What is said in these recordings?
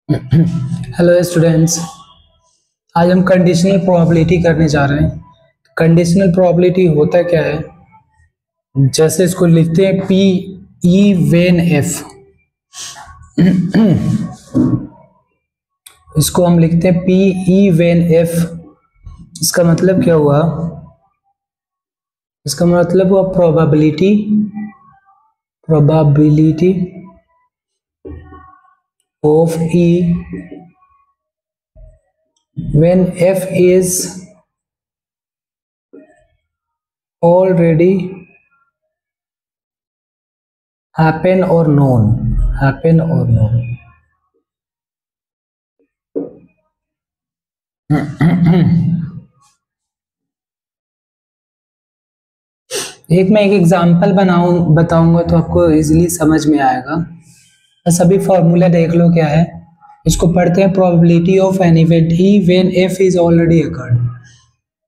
Hello students, आज हम conditional probability करने जा रहे हैं। कंडीशनल प्रोबेबिलिटी होता क्या है, जैसे इसको लिखते हैं पी ई वेन एफ। इसको हम लिखते हैं पी ई वेन एफ। इसका मतलब क्या हुआ? इसका मतलब हुआ probability of E when f is already happen or known मैं एक एग्जांपल बताऊंगा तो आपको इजीली समझ में आएगा। बस अभी फॉर्मूला देख लो क्या है। इसको पढ़ते हैं, probability of an event E when F is already occurred.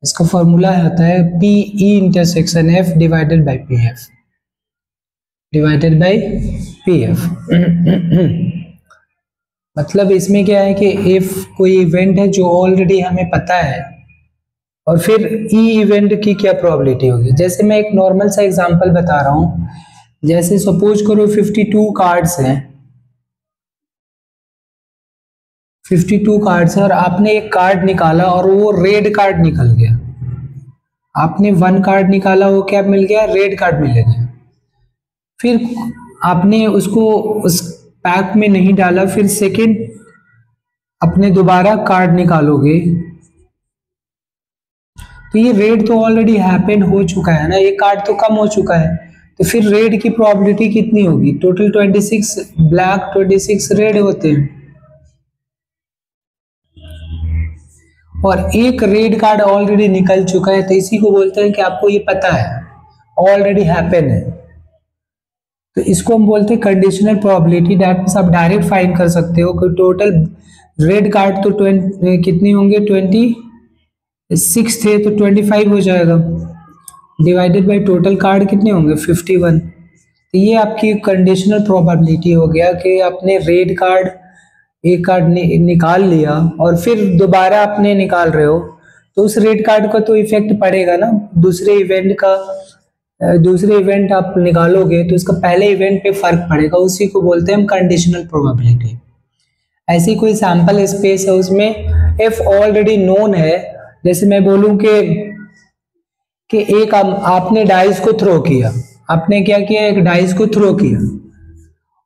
इसका फॉर्मूला होता है P E intersection F divided by P F. मतलब इसमें क्या है कि इफ कोई इवेंट है जो ऑलरेडी हमें पता है और फिर ई इवेंट की क्या प्रोबेबिलिटी होगी। जैसे मैं एक नॉर्मल सा एग्जांपल बता रहा हूं। जैसे सपोज करो 52 कार्ड्स हैं, 52 कार्ड्स है और आपने एक कार्ड निकाला और वो रेड कार्ड निकल गया। आपने 1 कार्ड निकाला, वो क्या मिल गया? रेड कार्ड मिल गया। फिर आपने उसको उस पैक में नहीं डाला, फिर सेकंड अपने दोबारा कार्ड निकालोगे तो ये रेड तो ऑलरेडी हैपन हो चुका है ना, ये कार्ड तो कम हो चुका है। तो फिर रेड की प्रोबेबिलिटी कितनी होगी? टोटल 26 ब्लैक, 26 रेड होते हैं और एक रेड कार्ड ऑलरेडी निकल चुका है। तो इसी को बोलते हैं कि आपको ये पता है, ऑलरेडी हैपन है। तो इसको हम बोलते हैं कंडीशनल प्रोबेबिलिटी। दैट मींस आप डायरेक्ट फाइंड कर सकते हो कि टोटल रेड कार्ड तो कितने होंगे? 26 थे तो 25 हो जाएगा, डिवाइडेड बाय टोटल कार्ड कितने होंगे? 51। तो ये आपकी कंडीशनल प्रोबेबिलिटी हो गया कि आपने रेड कार्ड एक कार्ड निकाल लिया और फिर दोबारा आपने निकाल रहे हो तो उस रेड कार्ड का तो इफेक्ट पड़ेगा ना दूसरे इवेंट आप निकालोगे तो उसका पहले इवेंट पे फर्क पड़ेगा। उसी को बोलते हैं हम कंडीशनल प्रोबेबिलिटी। ऐसी कोई सैंपल स्पेस है, उसमें एफ ऑलरेडी नोन है। जैसे मैं बोलूं कि एक आपने डाइस को थ्रो किया, आपने क्या किया? एक डाइस को थ्रो किया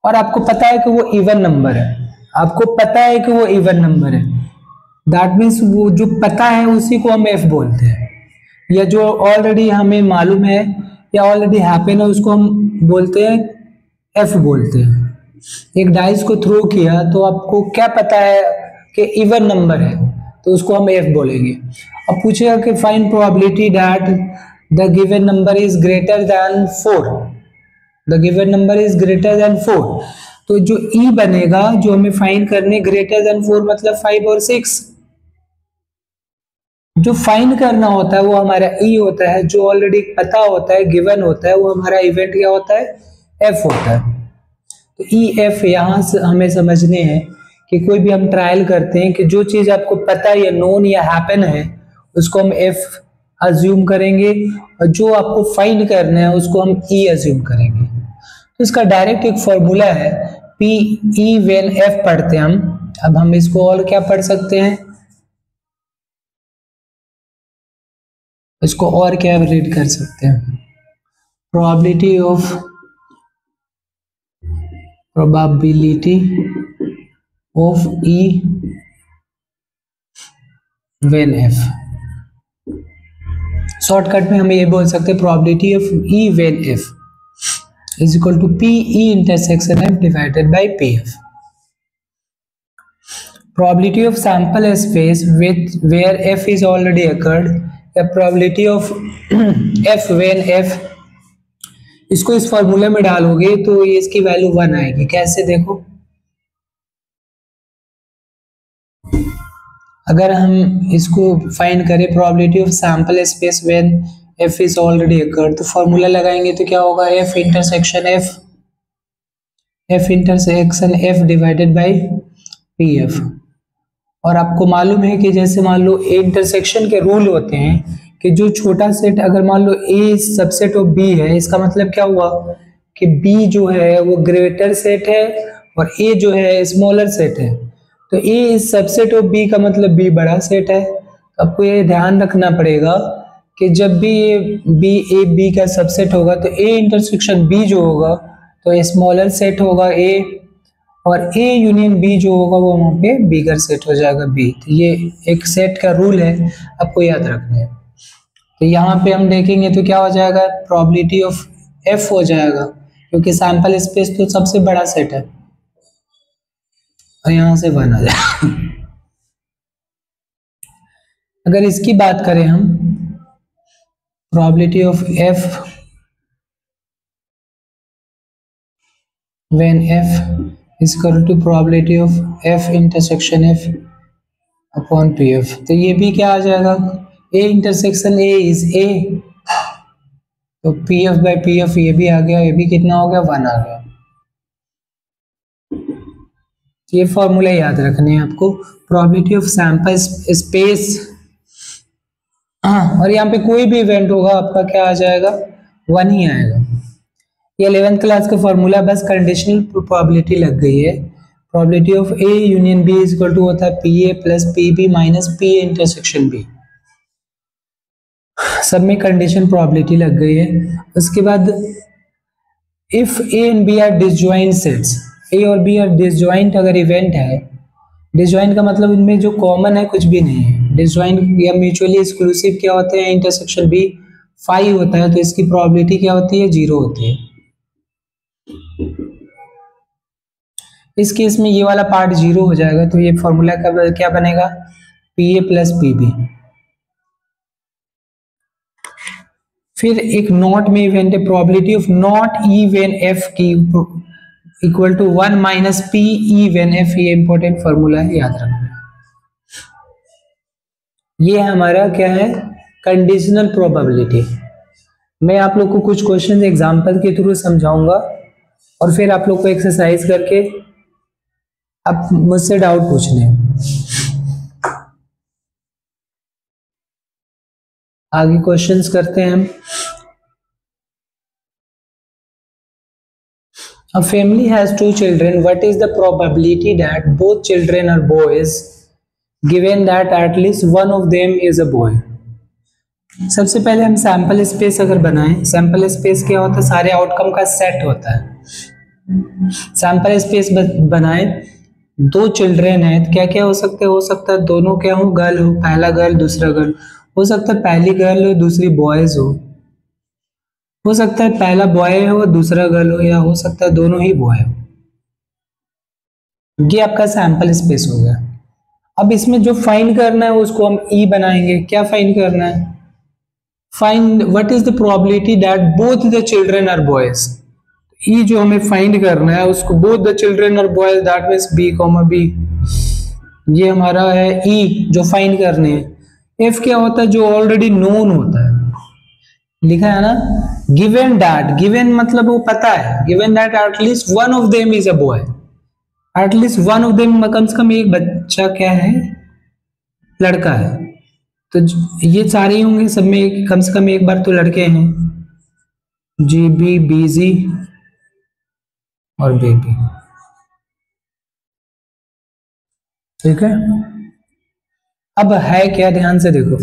और आपको पता है कि वो इवन नंबर है, दैट मीन्स वो जो पता है उसी को हम एफ बोलते हैं, या जो ऑलरेडी हमें मालूम है या ऑलरेडी हैपन है उसको हम बोलते हैं एफ बोलते हैं। एक डाइस को थ्रो किया तो आपको क्या पता है कि इवन नंबर है, तो उसको हम एफ बोलेंगे। अब पूछेगा कि find probability that the given number is greater than 4। तो जो ई बनेगा, जो हमें फाइंड करने, ग्रेटर देन 4 मतलब 5 और 6। जो फाइंड करना होता है वो हमारा ई होता है, जो ऑलरेडी पता होता है, गिवन होता है, वो हमारा इवेंट क्या होता है? एफ होता है। तो ई एफ यहां से हमें समझने हैं कि कोई भी हम ट्रायल करते हैं कि जो चीज आपको पता है या नोन या हैपन है उसको हम एफ अज्यूम करेंगे और जो आपको फाइंड करना है उसको हम ई अज्यूम करेंगे। तो इसका डायरेक्ट एक फॉर्मूला है पी ई वेन एफ पढ़ते हैं हम। अब हम इसको और क्या पढ़ सकते हैं? इसको और क्या रीड कर सकते हैं? Probability of E when F. Shortcut में हम ये बोल सकते हैं probability of E when F is equal to P E intersection F divided by PF. Probability of sample space where F is already occurred, या probability of F when F, इसको इस फॉर्मूले में डालोगे तो ये इसकी वैल्यू 1 आएगी। कैसे देखो, अगर हम इसको फाइंड करें probability of sample space when F is already occurred, तो फॉर्मूला लगाएंगे तो क्या होगा? F intersection F divided by P F. और आपको मालूम है कि जैसे मान लो ए इंटरसेक्शन के रूल होते हैं कि जो छोटा सेट अगर मान लो ए सबसेट ऑफ बी है, इसका मतलब क्या हुआ कि बी जो है वो ग्रेटर सेट है और ए जो है स्मॉलर सेट है। तो ए इज सबसेट ऑफ बी का मतलब बी बड़ा सेट है। तो आपको ये ध्यान रखना पड़ेगा कि जब भी ये बी ए बी का सबसेट होगा तो ए इंटरसेक्शन बी जो होगा तो स्मॉलर सेट होगा ए, और ए यूनियन बी जो होगा वो वहाँ पे बिगर सेट हो जाएगा बी। तो ये एक सेट का रूल है, आपको याद रखना है। तो यहाँ पे हम देखेंगे तो क्या हो जाएगा, प्रोबेबिलिटी ऑफ एफ हो जाएगा, क्योंकि सैंपल स्पेस तो सबसे बड़ा सेट है। और यहाँ से 1 आ जाएगा। अगर इसकी बात करें हम, probability of F when F is equal to probability of F intersection F upon P F. तो ये भी क्या आ जाएगा, A intersection A is a, तो P F by P F ये भी आ गया, ये भी कितना हो गया 1 आ गया। ये फॉर्मूला याद रखने हैं आपको, प्रोबेबिलिटी ऑफ सैंपल स्पेस। और यहाँ पे कोई भी इवेंट होगा आपका क्या आ जाएगा, 1 ही आएगा। ये 11th क्लास का फॉर्मूला, बस कंडीशनल प्रोबेबिलिटी लग गई है। Probability of A union B is equal to होता है P A plus P B minus P A intersection B. सब में कंडीशन प्रोबेबिलिटी लग गई है। उसके बाद if A and B are disjoint sets, A और बी आर डिसजॉइंट अगर इवेंट है, डिसजॉइंट का मतलब इनमें जो कॉमन है कुछ भी नहीं है। डिसजॉइंट या म्यूचुअली एक्सक्लूसिव क्या होते हैं, इंटरसेक्शन बी 5 होता है, तो इसकी प्रोबेबिलिटी क्या होती है, 0 होती है। इस केस में ये वाला पार्ट 0 हो जाएगा, तो ये फॉर्मूला का क्या बनेगा, P A plus P B. फिर एक नॉट में इवेंट है, probability of not E when F की equal to 1 minus P E when F. ये इंपॉर्टेंट फॉर्मूला है, याद रखना। ये हमारा क्या है, कंडीशनल प्रोबेबिलिटी। मैं आप लोग को कुछ क्वेश्चन एग्जांपल के थ्रू समझाऊंगा और फिर आप लोग को एक्सरसाइज करके आप मुझसे डाउट पूछने हैं। आगे क्वेश्चंस करते हैं हम। A family has 2 children. What is the probability that both children are boys, given that at least one of them is a boy? सबसे पहले हम सैंपल स्पेस अगर बनाएं, सैंपल स्पेस क्या होता है, सारे आउटकम का सेट होता है। सैंपल स्पेस बनाएं, 2 चिल्ड्रेन है, क्या क्या हो सकता है दोनों क्या हो, गर्ल हो, पहला गर्ल दूसरा गर्ल, हो सकता है पहली गर्ल हो दूसरी बॉयज हो सकता है पहला बॉय हो दूसरा गर्ल हो, या हो सकता है दोनों ही बॉय हो। ये आपका सैंपल स्पेस हो गया। अब इसमें जो फाइंड करना है उसको हम ई बनाएंगे। क्या फाइंड करना है, find what is the probability that both the children are boys. ई जो हमें फाइंड करना है उसको, both the children are boys, that means B comma B. ये हमारा है ई जो फाइंड करने हैं। एफ क्या होता है, जो ऑलरेडी नोन होता है, लिखा है ना, गिवन दैट, गिवन मतलब वो पता है, given that at least one of them is a boy, at least one of them come से कम एक बच्चा क्या है, लड़का है। तो ये सारे ही होंगे, सब में कम से कम एक बार तो लड़के हैं, जी बी बी जी और बेबी। ठीक है, अब है क्या, ध्यान से देखो।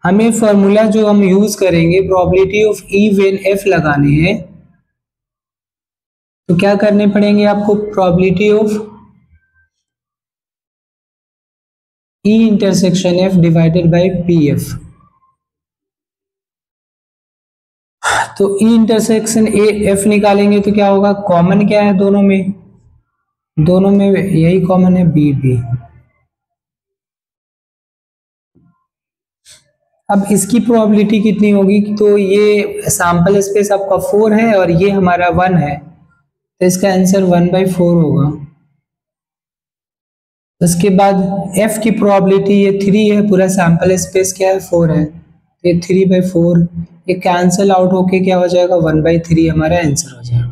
हमें फॉर्मूला जो हम यूज करेंगे probability of E when F लगाने हैं, तो क्या करने पड़ेंगे आपको, probability of E intersection F divided by P F. तो ई इंटरसेक्शन ए एफ निकालेंगे तो क्या होगा, कॉमन क्या है दोनों में, दोनों में यही कॉमन है, बी बी। अब इसकी प्रोबेबिलिटी कितनी होगी, तो ये सैंपल स्पेस आपका 4 है और ये हमारा 1 है, तो इसका आंसर 1/4 होगा। उसके बाद f की प्रोबेबिलिटी ये 3 है, पूरा सैंपल स्पेस क्या है 4 है, तो ये 3/4, ये कैंसिल आउट होके क्या हो जाएगा 1/3 हमारा आंसर हो जाएगा।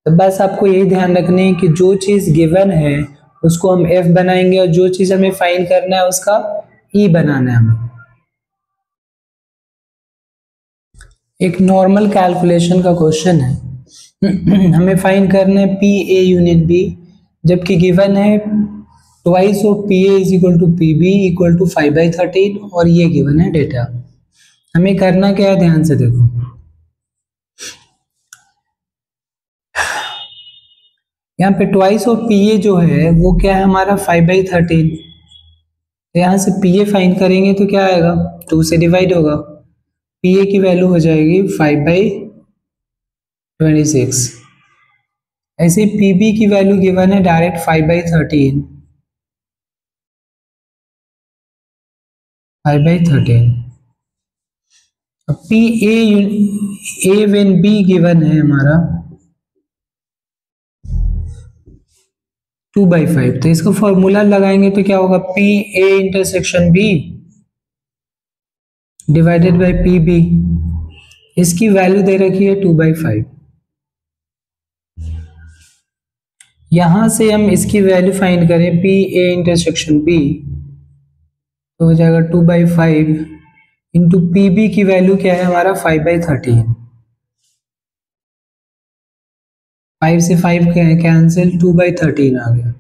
तो बस आपको यही ध्यान रखना है कि जो चीज़ गिवन है उसको हम f बनाएंगे और जो चीज़ हमें फाइंड करना है उसका e बनाना है हमें। एक नॉर्मल कैलकुलेशन का क्वेश्चन है हमें फाइंड करना है पी ए यूनियन बी, जबकि गिवन है twice of P A is equal to P B equal to 5/13 और ये गिवन है डेटा। हमें करना क्या है, ध्यान से देखो। यहाँ पे ट्वाइस ऑफ पी ए जो है वो क्या है हमारा 5/13, यहाँ से पी ए फाइंड करेंगे तो क्या आएगा, 2 से डिवाइड होगा, पी ए की वैल्यू हो जाएगी 5/26। ऐसे पी बी की वैल्यू गिवन है डायरेक्ट 5/13, 5/13। अब P A when B given है हमारा 2/5, तो इसका फॉर्मूला लगाएंगे तो क्या होगा, P A intersection B divided by P B. इसकी वैल्यू दे रखी है 2/5, यहां से हम इसकी वैल्यू फाइंड करें पी ए इंटरसेक्शन बी तो हो जाएगा 2/5 इंटू पी बी की वैल्यू क्या है हमारा 5/13, 5 से 5 कैंसिल, 2/13 आ गया।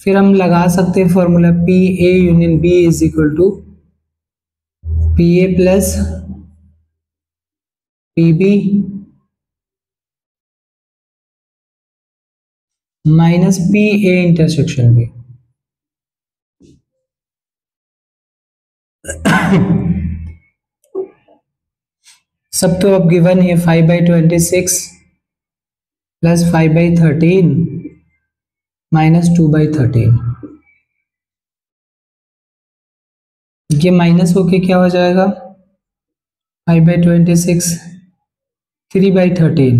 फिर हम लगा सकते हैं formula P A union B is equal to P A plus P B minus P A intersection B. सब तो अब गिवन है 5/26 प्लस 5/13 माइनस 2/13, ये माइनस होके क्या हो जाएगा 5/26 3/13,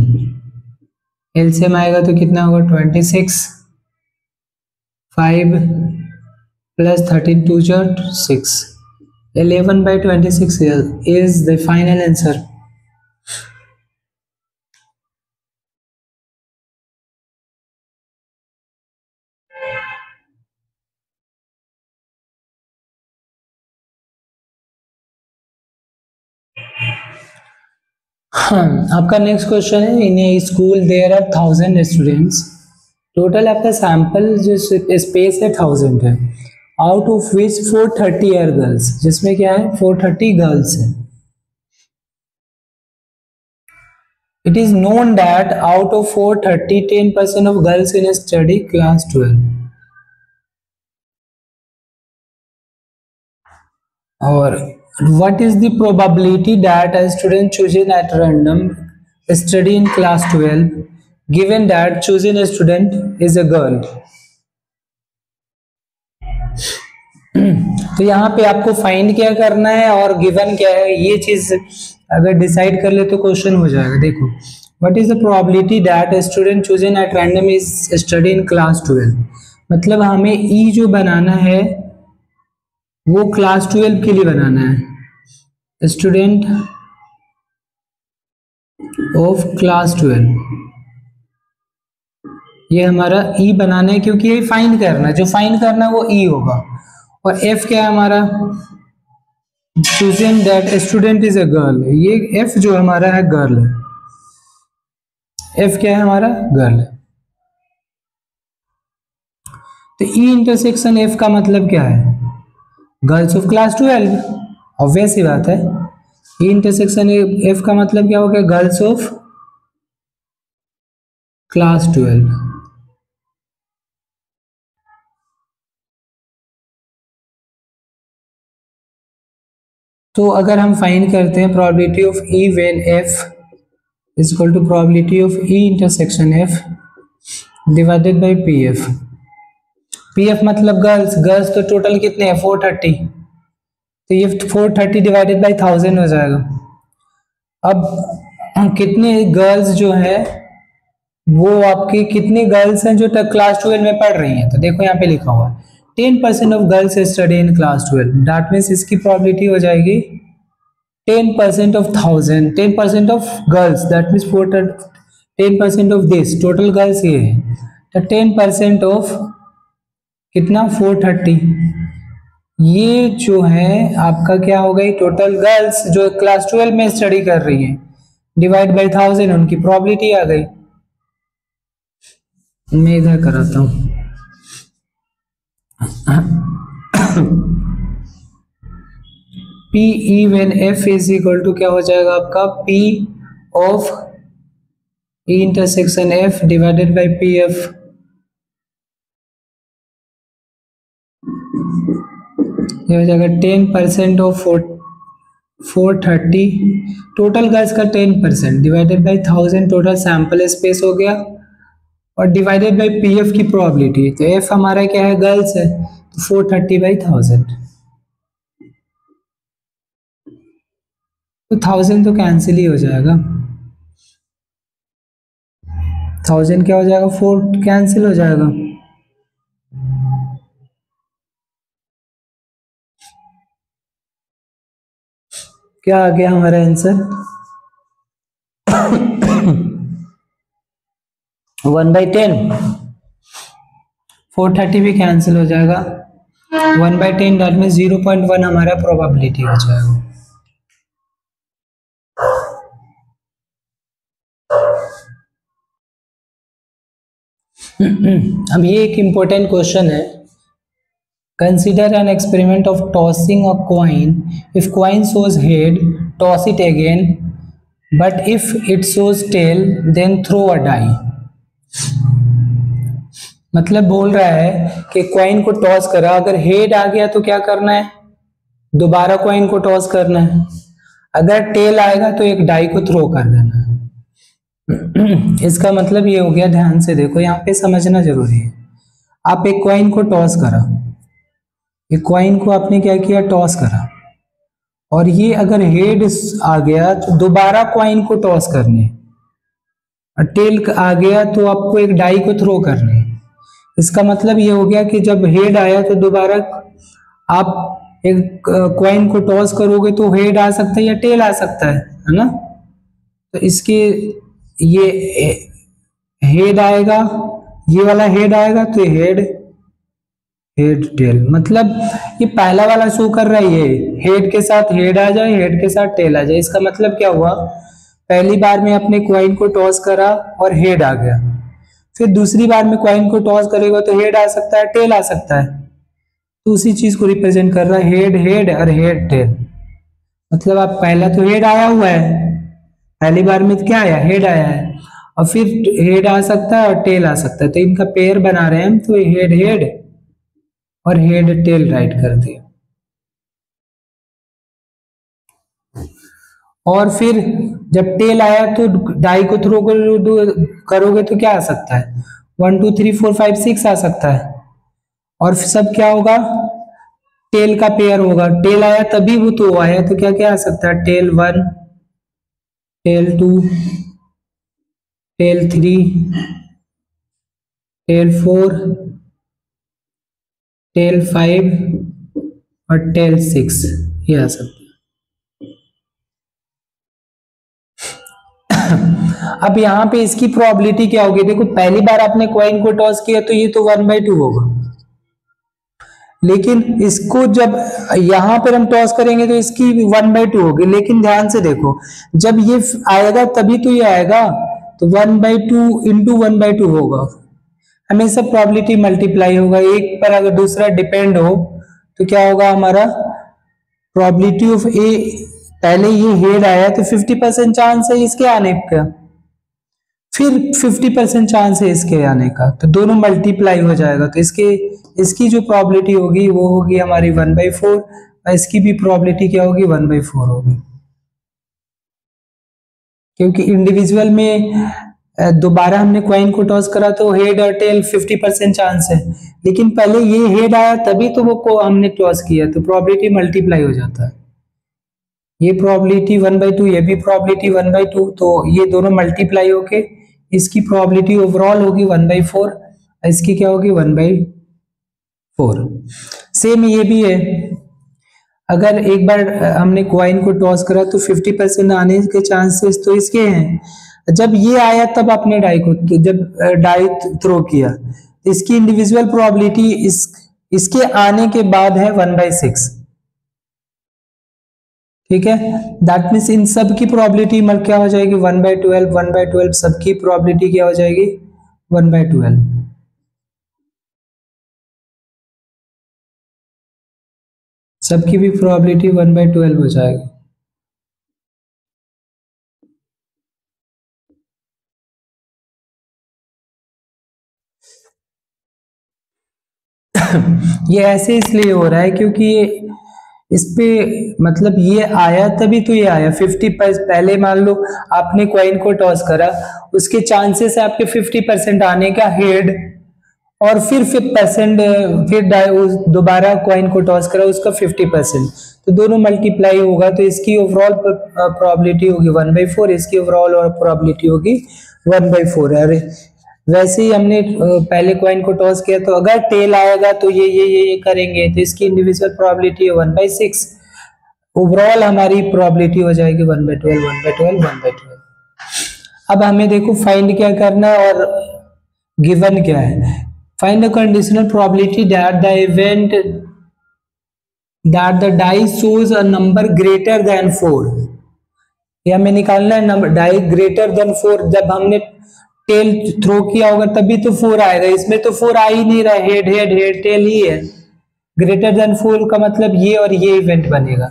एलसीएम आएगा तो कितना होगा 26, 5 प्लस 13 2 6, 11/26 is the final answer। आपका नेक्स्ट क्वेश्चन है, in a school there are 1000 students, total आपका सैंपल जो स्पेस है 1000 है, out of which 430 are girls, जिसमें क्या है 430 गर्ल्स है। It is known that out of 430 10% of girls in study class 12, और what is the probability that a student chosen at random study in class 12 given that chosen student is a girl। तो यहाँ पे आपको find क्या करना है और given क्या है, ये चीज अगर डिसाइड कर ले तो क्वेश्चन हो जाएगा। देखो, what is the probability that a student chosen at random is study in class 12, मतलब हमें ई जो बनाना है वो क्लास 12 के लिए बनाना है, स्टूडेंट ऑफ क्लास 12, ये हमारा ई बनाना है क्योंकि ये फाइंड करना है, जो फाइंड करना है वो ई होगा। और एफ क्या है हमारा, choosing that student is a girl, ये एफ जो हमारा है गर्ल है, एफ क्या है हमारा गर्ल है। तो ई इंटरसेक्शन एफ का मतलब क्या है, गर्ल्स ऑफ क्लास 12, ऑब्वियस ही बात है। ई इंटरसेक्शन एफ का मतलब क्या हो गया, गर्ल्स ऑफ क्लास 12। तो अगर हम फाइंड करते हैं probability of E when F is equal to probability of E intersection F divided by P F. P F मतलब गर्ल्स, गर्ल्स तो टोटल कितने हैं 430, तो ये 430 डिवाइडेड बाई 1000 हो जाएगा। अब कितने गर्ल्स जो है वो आपके कितने गर्ल्स हैं जो क्लास 12 में पढ़ रही हैं, तो देखो यहाँ पे लिखा हुआ है 10% of girls study in class 12, that means इसकी प्रोबेबिलिटी हो जाएगी 10% of 1000, 10% of girls, that means 10% of this, total girls ये है, तो 10% ऑफ कितना 430, ये जो है आपका क्या हो गई, टोटल गर्ल्स जो क्लास 12 में स्टडी कर रही है डिवाइड बाई 1000, उनकी प्रोबेबिलिटी आ गई। मैं इधर कराता हूं। P E when F is equal to क्या हो जाएगा आपका P of E intersection F divided by P F, ये हो जाएगा 10% ऑफ 430, टोटल गर्ल्स का 10% divided by 1000, total sample space हो गया, और डिवाइडेड बाई पी एफ की प्रोबेबिलिटी, तो एफ हमारा क्या है, गर्ल्स है, तो 430 बाई 1000, तो 1000 तो कैंसिल ही हो जाएगा, 1000 क्या हो जाएगा, 4 कैंसिल हो जाएगा, क्या आ गया हमारा आंसर 1/10, 430 भी कैंसिल हो जाएगा, 1/10 दैट मीन्स 0.1 हमारा प्रोबेबिलिटी हो जाएगा। अब ये एक इंपॉर्टेंट क्वेश्चन है, consider an experiment of tossing a coin, if coin shows head toss it again, but if it shows tail then throw a die. मतलब बोल रहा है कि कॉइन को टॉस करा, अगर हेड आ गया तो क्या करना है, दोबारा कॉइन को टॉस करना है, अगर टेल आएगा तो एक डाई को थ्रो कर देना है। इसका मतलब ये हो गया, ध्यान से देखो यहाँ पे समझना जरूरी है, आप एक कॉइन को टॉस करा, एक कॉइन को आपने क्या किया, टॉस करा, और ये अगर हेड आ गया तो दोबारा कॉइन को टॉस करने, और टेल आ गया तो आपको एक डाई को थ्रो करने। इसका मतलब ये हो गया कि जब हेड आया तो दोबारा आप एक कॉइन को टॉस करोगे तो हेड आ सकता है या टेल आ सकता है ना, तो इसके ये हेड आएगा, ये वाला हेड आएगा तो हेड हेड टेल, मतलब ये पहला वाला शो कर रहा है, ये हेड के साथ हेड आ जाए, हेड के साथ टेल आ जाए। इसका मतलब क्या हुआ, पहली बार में अपने कॉइन को टॉस करा और हेड आ गया, फिर दूसरी बार में कॉइन को टॉस करेगा तो हेड आ सकता है, टेल आ सकता है, तो उसी चीज को रिप्रेजेंट कर रहा है, हेड हेड और हेड टेल। मतलब आप पहला तो हेड आया हुआ है, पहली बार में क्या आया, हेड आया है, और फिर हेड आ सकता है और टेल आ सकता है, तो इनका पेयर बना रहे हैं हम, तो हेड हेड और हेड टेल राइट कर दिया। और फिर जब टेल आया तो डाई को थ्रो करोगे तो क्या आ सकता है, 1 2 3 4 5 6 आ सकता है, और सब क्या होगा, टेल का पेयर होगा, टेल आया तभी वो तो आया, तो क्या क्या आ सकता है, tail 1 tail 2 tail 3 tail 4 tail 5 और टेल 6, ये आ सकता है। अब यहाँ पे इसकी प्रोबेबिलिटी क्या होगी, देखो पहली बार आपने कॉइन को टॉस किया तो ये तो 1/2 होगा, लेकिन इसको जब यहां पर हम टॉस करेंगे तो इसकी 1/2 होगी, लेकिन ध्यान से देखो जब ये आएगा तभी तो ये आएगा, तो 1/2 इंटू 1/2 होगा, हमेशा प्रोबेबिलिटी मल्टीप्लाई होगा, एक पर अगर दूसरा डिपेंड हो तो क्या होगा, हमारा प्रोबेबिलिटी ऑफ ए, पहले ये हेड आया तो 50% चांस है इसके आने का, फिर 50% चांस है इसके आने का, तो दोनों मल्टीप्लाई हो जाएगा, तो इसकी जो प्रोबेबिलिटी होगी वो होगी हमारी 1/4, और इसकी भी प्रोबेबिलिटी क्या होगी, 1/4 होगी, क्योंकि इंडिविजुअल में दोबारा हमने कॉइन को टॉस करा तो हेड और टेल 50% चांस है, लेकिन पहले ये हेड आया तभी तो वो को हमने टॉस किया, तो प्रोबेबिलिटी मल्टीप्लाई हो जाता है, ये प्रोबेबिलिटी 1/2, ये भी प्रोबेबिलिटी 1/2, तो ये दोनों मल्टीप्लाई होके इसकी प्रोबेबिलिटी ओवरऑल होगी 1/4, इसकी क्या होगी 1/4। सेम ये भी है, अगर एक बार हमने कॉइन को टॉस करा तो 50% आने के चांसेस तो इसके हैं, जब ये आया तब आपने डाई को, जब डाई थ्रो किया, इसकी इंडिविजुअल प्रोबेबिलिटी इसके आने के बाद है 1/6। ठीक है, दैट मीन्स इन सब की प्रोबेबिलिटी क्या हो जाएगी 1/12, 1/12, सबकी प्रोबेबिलिटी क्या हो जाएगी 1/12। सबकी भी प्रोबेबिलिटी 1/12 हो जाएगी। ये ऐसे इसलिए हो रहा है क्योंकि ये इस पे मतलब ये आया तभी तो ये आया 50%। पहले मान लो आपने कॉइन को टॉस करा, उसके चांसेस है आपके 50% आने का हेड, और फिर 50% फिर दोबारा कॉइन को टॉस करा उसका 50%, तो दोनों मल्टीप्लाई होगा, तो इसकी ओवरऑल प्रोबेबिलिटी होगी 1/4, इसकी ओवरऑल और प्रोबेबिलिटी होगी 1/4। अरे वैसे ही हमने पहले कॉइन को टॉस किया, तो अगर टेल आएगा तो ये करेंगे, तो इसकी इंडिविजुअल प्रोबेबिलिटी है 1/6, ओवरऑल हमारी प्रोबेबिलिटी हो जाएगी 1/12, 1/12, 1/12। अब हमें देखो फाइंड क्या करना है और गिवन क्या है। Find the conditional probability that the event that the die shows a number greater than 4। ये हमें निकालना है नंबर डाई ग्रेटर देन 4। जब हमने टेल थ्रो किया होगा तभी तो 4 आएगा, इसमें तो 4 आ ही नहीं रहा, हेड हेड हेड टेल ही है। ग्रेटर देन 4 का मतलब ये और ये इवेंट बनेगा।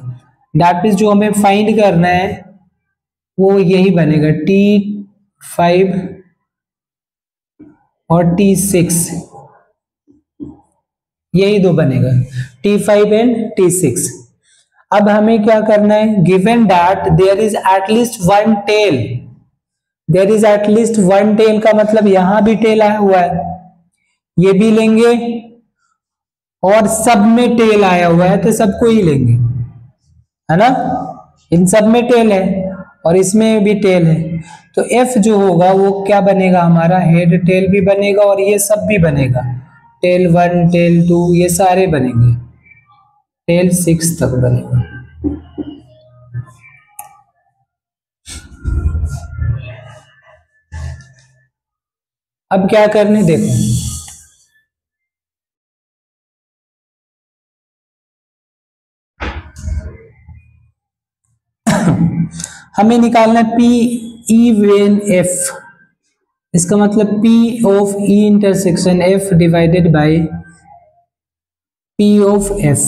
दैट मीन्स जो हमें फाइंड करना है वो यही बनेगा, T5 और T6, यही दो बनेगा, T5 एंड T6। अब हमें क्या करना है, given that there is at least one tail, there is at least one tail का मतलब यहां भी टेल आया हुआ है, ये भी लेंगे, और सब में टेल आया हुआ है तो सबको ही लेंगे, है ना। इन सब में टेल है और इसमें भी टेल है, तो F जो होगा वो क्या बनेगा हमारा, हेड टेल भी बनेगा और ये सब भी बनेगा, टेल 1 टेल 2 ये सारे बनेंगे, टेल 6 तक बनेगा। अब क्या करने देखो, हमें निकालना P इवन F, इसका मतलब P of E intersection F divided by P of F,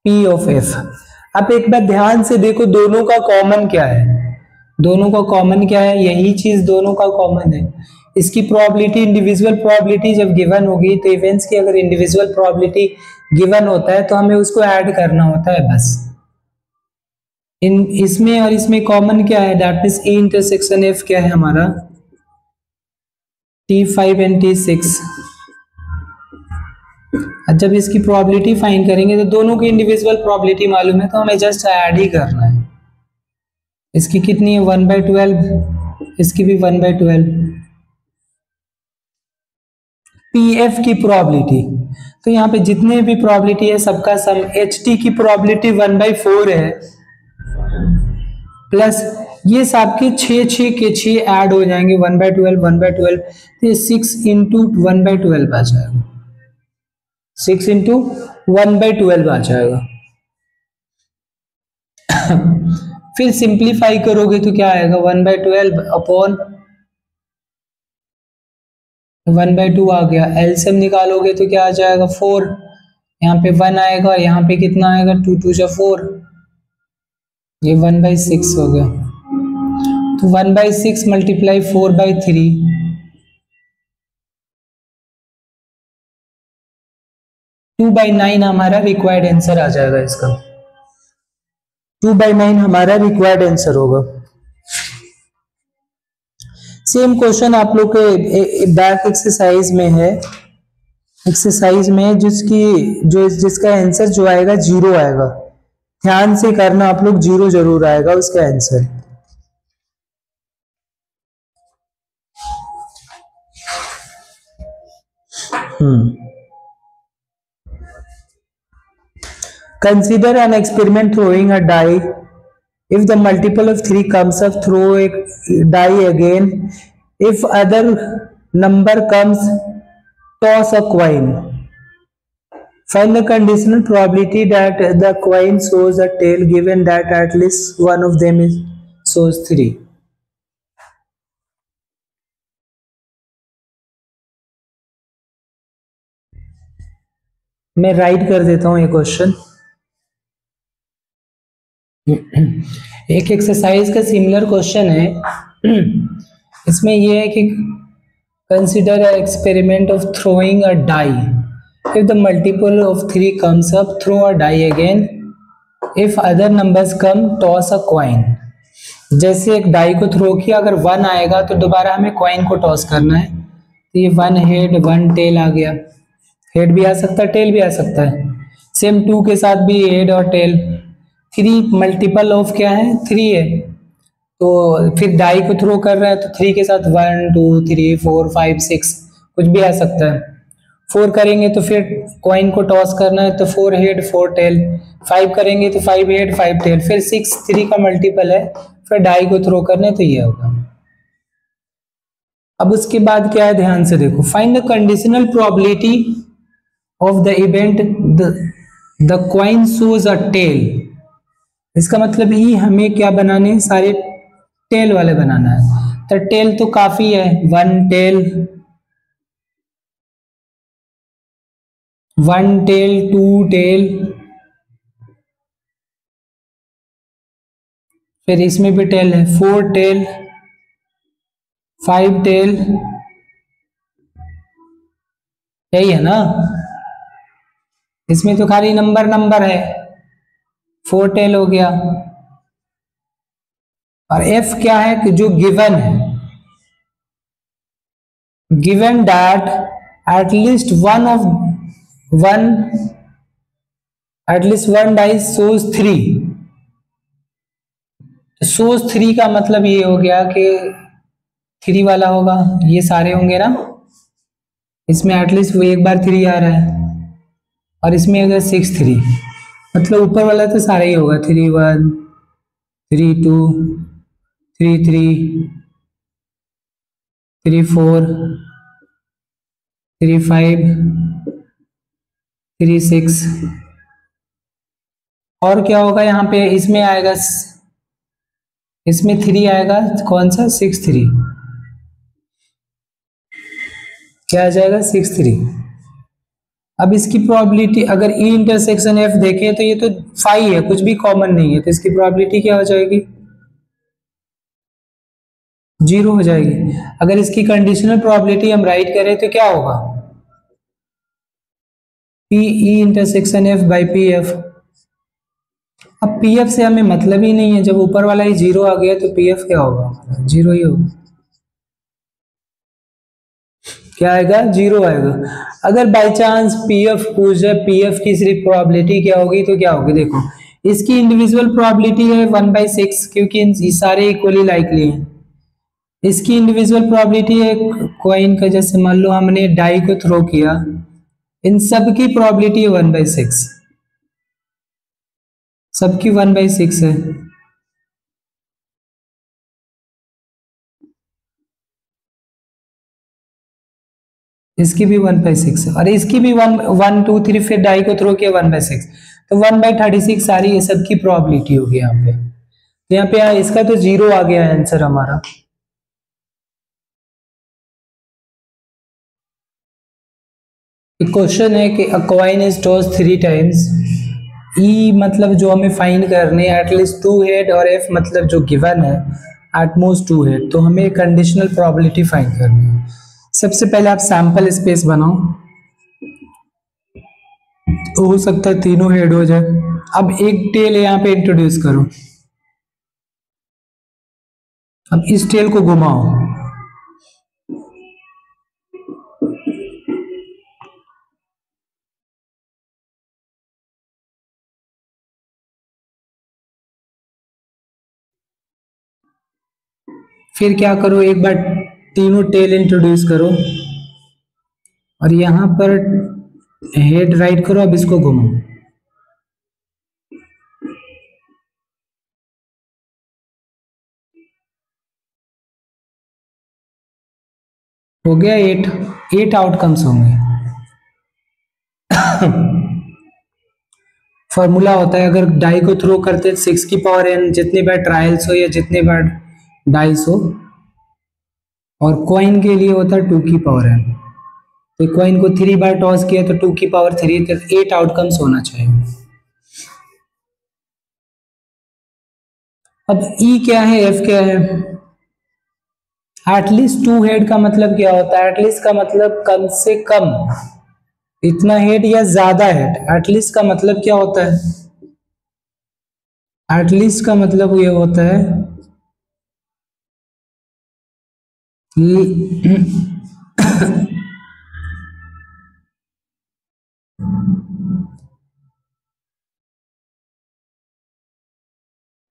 P of F। अब एक बार ध्यान से देखो दोनों का कॉमन क्या है, दोनों का कॉमन क्या है, यही चीज दोनों का कॉमन है। इसकी प्रोबेबिलिटी इंडिविजुअल प्रोबेबिलिटी जब गिवन होगी, तो इवेंट्स की अगर इंडिविजुअल प्रोबेबिलिटी गिवन होता है तो हमें उसको ऐड करना होता है बस। इन इसमें और इसमें कॉमन क्या है, that means E intersection F क्या है हमारा, T5 एंड T6। जब इसकी प्रोबेबिलिटी फाइंड करेंगे तो दोनों की इंडिविजुअल प्रोबेबिलिटी मालूम है, तो हमें जस्ट ऐड ही करना है। इसकी कितनी है 1/12, इसकी भी 1/12। PF की प्रोबेबिलिटी, तो यहाँ पे जितने भी प्रोबेबिलिटी है सबका सम, HT की प्रोबेबिलिटी 1/4 है, प्लस ये सबके 6 के 6 ऐड हो जाएंगे 1/12 1/12, तो 6 इंटू 1/12 आ जाएगा, 6 इंटू 1/12 आ जाएगा। फिर सिंप्लीफाई करोगे तो क्या आएगा, 1/12 अपॉन 1/2 आ गया, एलसीएम निकालोगे तो क्या आ जाएगा 4, यहाँ पे 1 आएगा और यहाँ पे कितना आएगा 2 2 जा 4, ये 1/6 हो गया। तो 1/6 मल्टीप्लाई 4/3, 2/9 हमारा रिक्वायर्ड आंसर आ जाएगा इसका, 2/9 हमारा रिक्वायर्ड आंसर होगा। सेम क्वेश्चन आप लोग के बैक एक्सरसाइज में है, एक्सरसाइज में जिसका आंसर जो आएगा 0 आएगा, ध्यान से करना आप लोग, 0 जरूर आएगा उसका answer. Consider an experiment throwing a die If the multiple of 3 comes up, throw a die again. If other number comes, toss a coin. Find the conditional probability that the coin shows a tail given that at least one of them shows 3. मैं right कर देता हूं ये question. एक exercise का similar question है। इसमें यह है कि consider a experiment of throwing a die. If the multiple of 3 comes up, throw a die again. If other numbers come, toss a coin. जैसे एक डाई को थ्रो किया, अगर 1 आएगा तो दोबारा हमें कॉइन को टॉस करना है। तो ये 1 हेड 1 टेल आ गया। हेड भी आ सकता है, टेल भी आ सकता है। सेम 2 के साथ भी हेड और टेल। 3 मल्टीपल ऑफ क्या है, 3 है। तो फिर डाई को थ्रो कर रहा है तो 3 के साथ 1 2 3 4 5 6 कुछ भी आ सकता है। 4 करेंगे तो फिर कॉइन को टॉस करना है, तो 4 हेड 4 टेल। 5 करेंगे तो 5 हेड 5 टेल। फिर 6 3 का मल्टीपल है, फिर डाई को थ्रो करना है, तो ये होगा। अब उसके बाद क्या है, ध्यान से देखो। Find the conditional probability of the event the coin shows a tail. इसका मतलब ही हमें क्या बनाने हैं, सारे टेल वाले बनाना है। तो टेल तो काफी है, 1 टेल 1 टेल 2 टेल, फिर इसमें भी टेल है, 4 टेल 5 टेल। यही है ना। इसमें तो खाली नंबर नंबर है। 4 टेल हो गया। और एफ क्या है कि जो गिवन है, given that at least one dice shows 3। Shows 3 का मतलब ये हो गया कि 3 वाला होगा, ये सारे होंगे ना। इसमें एटलीस्ट वो एक बार 3 आ रहा है, और इसमें अगर 6 3, मतलब ऊपर वाला तो सारा ही होगा। 3 1 3 2 3 3 3 4 3 5 3 6। और क्या होगा यहाँ पे, इसमें आएगा, इसमें 3 आएगा, कौन सा, 6 3। क्या आ जाएगा, 6 3। अब इसकी प्रोबेबिलिटी अगर ई इंटरसेक्शन एफ देखें तो ये तो 5 है, कुछ भी कॉमन नहीं है, तो इसकी प्रोबेबिलिटी क्या हो जाएगी, 0 हो जाएगी। अगर इसकी कंडीशनल प्रोबेबिलिटी हम राइट करें तो क्या होगा, P E intersection F by P F. अब पी एफ से हमें मतलब ही नहीं है, जब ऊपर वाला ही 0 आ गया तो पी एफ क्या होगा, 0 ही होगा। क्या आएगा, 0 आएगा। अगर बाई चांस पी एफ पूछ जाए, पी एफ की सिर्फ प्रोबेबिलिटी क्या होगी, तो क्या होगी, देखो इसकी इंडिविजुअल प्रोबेबिलिटी है 1/6, क्योंकि इन सारे इक्वली लाइकली हैं। इसकी इंडिविजुअल प्रोबेबिलिटी है कॉइन का, जैसे मान लो हमने डाई को थ्रो किया, इन सब की प्रोबेबिलिटी है 1/6, सबकी 1/6 है। इसकी भी 1/6 है, और इसकी भी 1 1 2 3, फिर डाई को थ्रो किया 1/6, तो 1/36 सारी ये सब की प्रोबेबिलिटी होगी यहाँ पे। तो यहाँ पे इसका तो 0 आ गया आंसर हमारा। क्वेश्चन है कि a coin is toss 3 times. ई मतलब जो हमें फाइंड करने, एटलीस्ट 2 हेड, और एफ मतलब जो गिवन है एटमोस्ट 2 हेड। तो हमें कंडीशनल प्रोबेबिलिटी फाइंड करनी है। सबसे पहले आप सैंपल स्पेस बनाओ, तो हो सकता है तीनों हेड हो जाए। अब एक टेल यहाँ पे इंट्रोड्यूस करो। अब इस टेल को घुमाओ, फिर क्या करो, एक बार तीनों टेल इंट्रोड्यूस करो, और यहां पर हेड राइट करो। अब इसको घुमाओ, हो गया 8, 8 आउटकम्स होंगे। फॉर्मूला होता है, अगर डाई को थ्रो करते 6 की पावर n जितनी बार ट्रायल्स हो या जितनी बार डाइस हो, और कॉइन के लिए होता है 2 की पावर n। तो कॉइन को 3 बार टॉस किया तो 2 की पावर 3, तो 8 आउटकम्स होना चाहिए। अब ई क्या है, एफ क्या है? एटलीस्ट 2 हेड का मतलब क्या होता है? एटलीस्ट का मतलब कम से कम इतना हेड या ज्यादा हेड। एटलीस्ट का मतलब क्या होता है? एटलीस्ट का मतलब ये होता है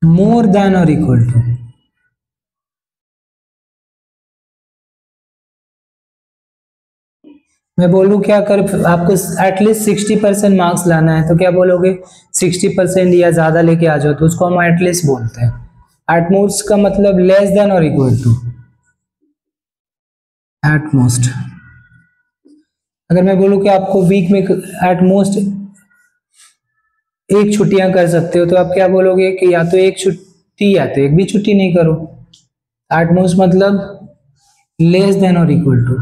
मोर देन और इक्वल टू। मैं बोलूँ क्या कर, आपको एटलीस्ट 60% मार्क्स लाना है तो क्या बोलोगे? 60% या ज्यादा लेके आ जाओ, तो उसको हम एटलीस्ट बोलते हैं। एटमोस्ट का मतलब लेस देन और इक्वल टू। एटमोस्ट। अगर मैं बोलूँ कि आपको वीक में एटमोस्ट एक छुट्टियां कर सकते हो, तो आप क्या बोलोगे कि या तो एक छुट्टी या तो एक भी छुट्टी नहीं करो। एटमोस्ट मतलब लेस देन और इक्वल टू,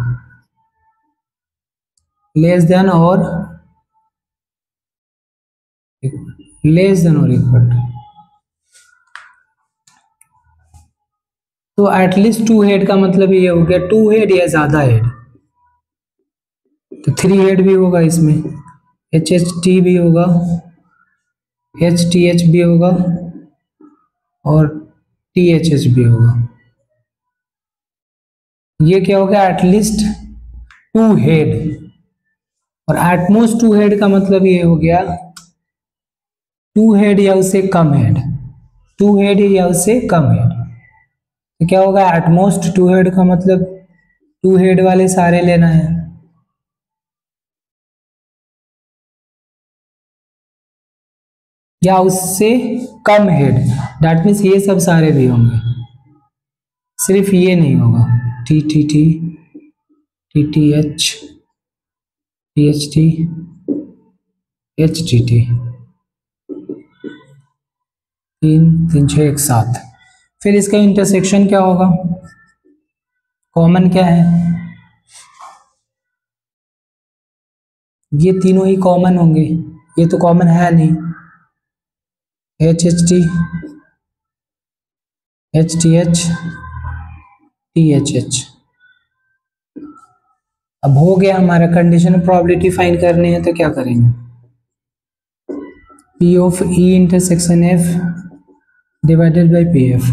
लेस देन और लेस देन और इक्वल टू। तो एटलीस्ट 2 हेड का मतलब ये हो गया 2 हेड या ज्यादा हेड। तो 3 हेड भी होगा इसमें, एच एच टी भी होगा, एच टी एच भी होगा और टी एच एच भी होगा। ये क्या हो गया? At least 2 head. और एटमोस्ट 2 हेड का मतलब ये हो गया 2 हेड या उससे कम हेड। 2 हेड या उससे कम हेड। तो क्या होगा? एटमोस्ट 2 हेड का मतलब 2 हेड वाले सारे लेना है, या उससे कम हेड। दैट मीन्स ये सब सारे भी होंगे, सिर्फ ये नहीं होगा। T T T, T T H, T H T, H T T, 3 3 6 1 7। फिर इसका इंटरसेक्शन क्या होगा? कॉमन क्या है? ये तीनों ही कॉमन होंगे, ये तो कॉमन है नहीं। H H T, H T H, T H H. अब हो गया हमारा। कंडीशन प्रोबेबिलिटी फाइंड करनी है तो क्या करेंगे? P of E intersection F divided by P F.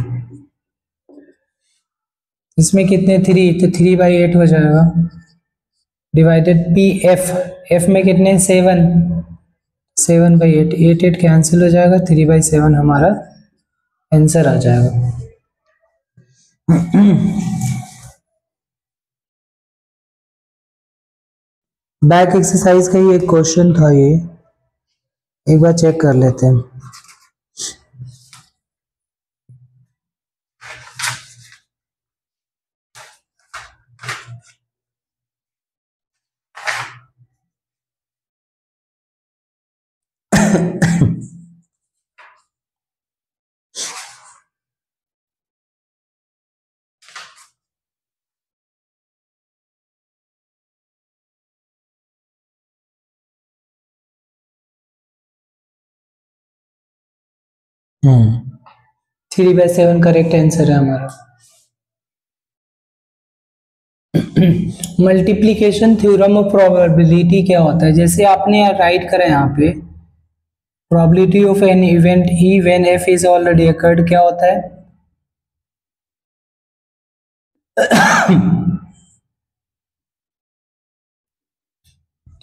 इसमें कितने 3, तो 3/8 हो जाएगा, डिवाइडेड पी एफ। एफ में कितने 7, 7/8, 8 8 कैंसिल हो जाएगा, 3/7 हमारा आंसर आ जाएगा। बैक एक्सरसाइज का ही एक क्वेश्चन था ये, एक बार चेक कर लेते हैं। हम्म 3/7 करेक्ट आंसर है हमारा। मल्टीप्लीकेशन थ्योरम ऑफ प्रोबेबिलिटी क्या होता है? जैसे आपने राइट करा यहाँ पे, probability of an event E when F is already occurred, क्या होता है?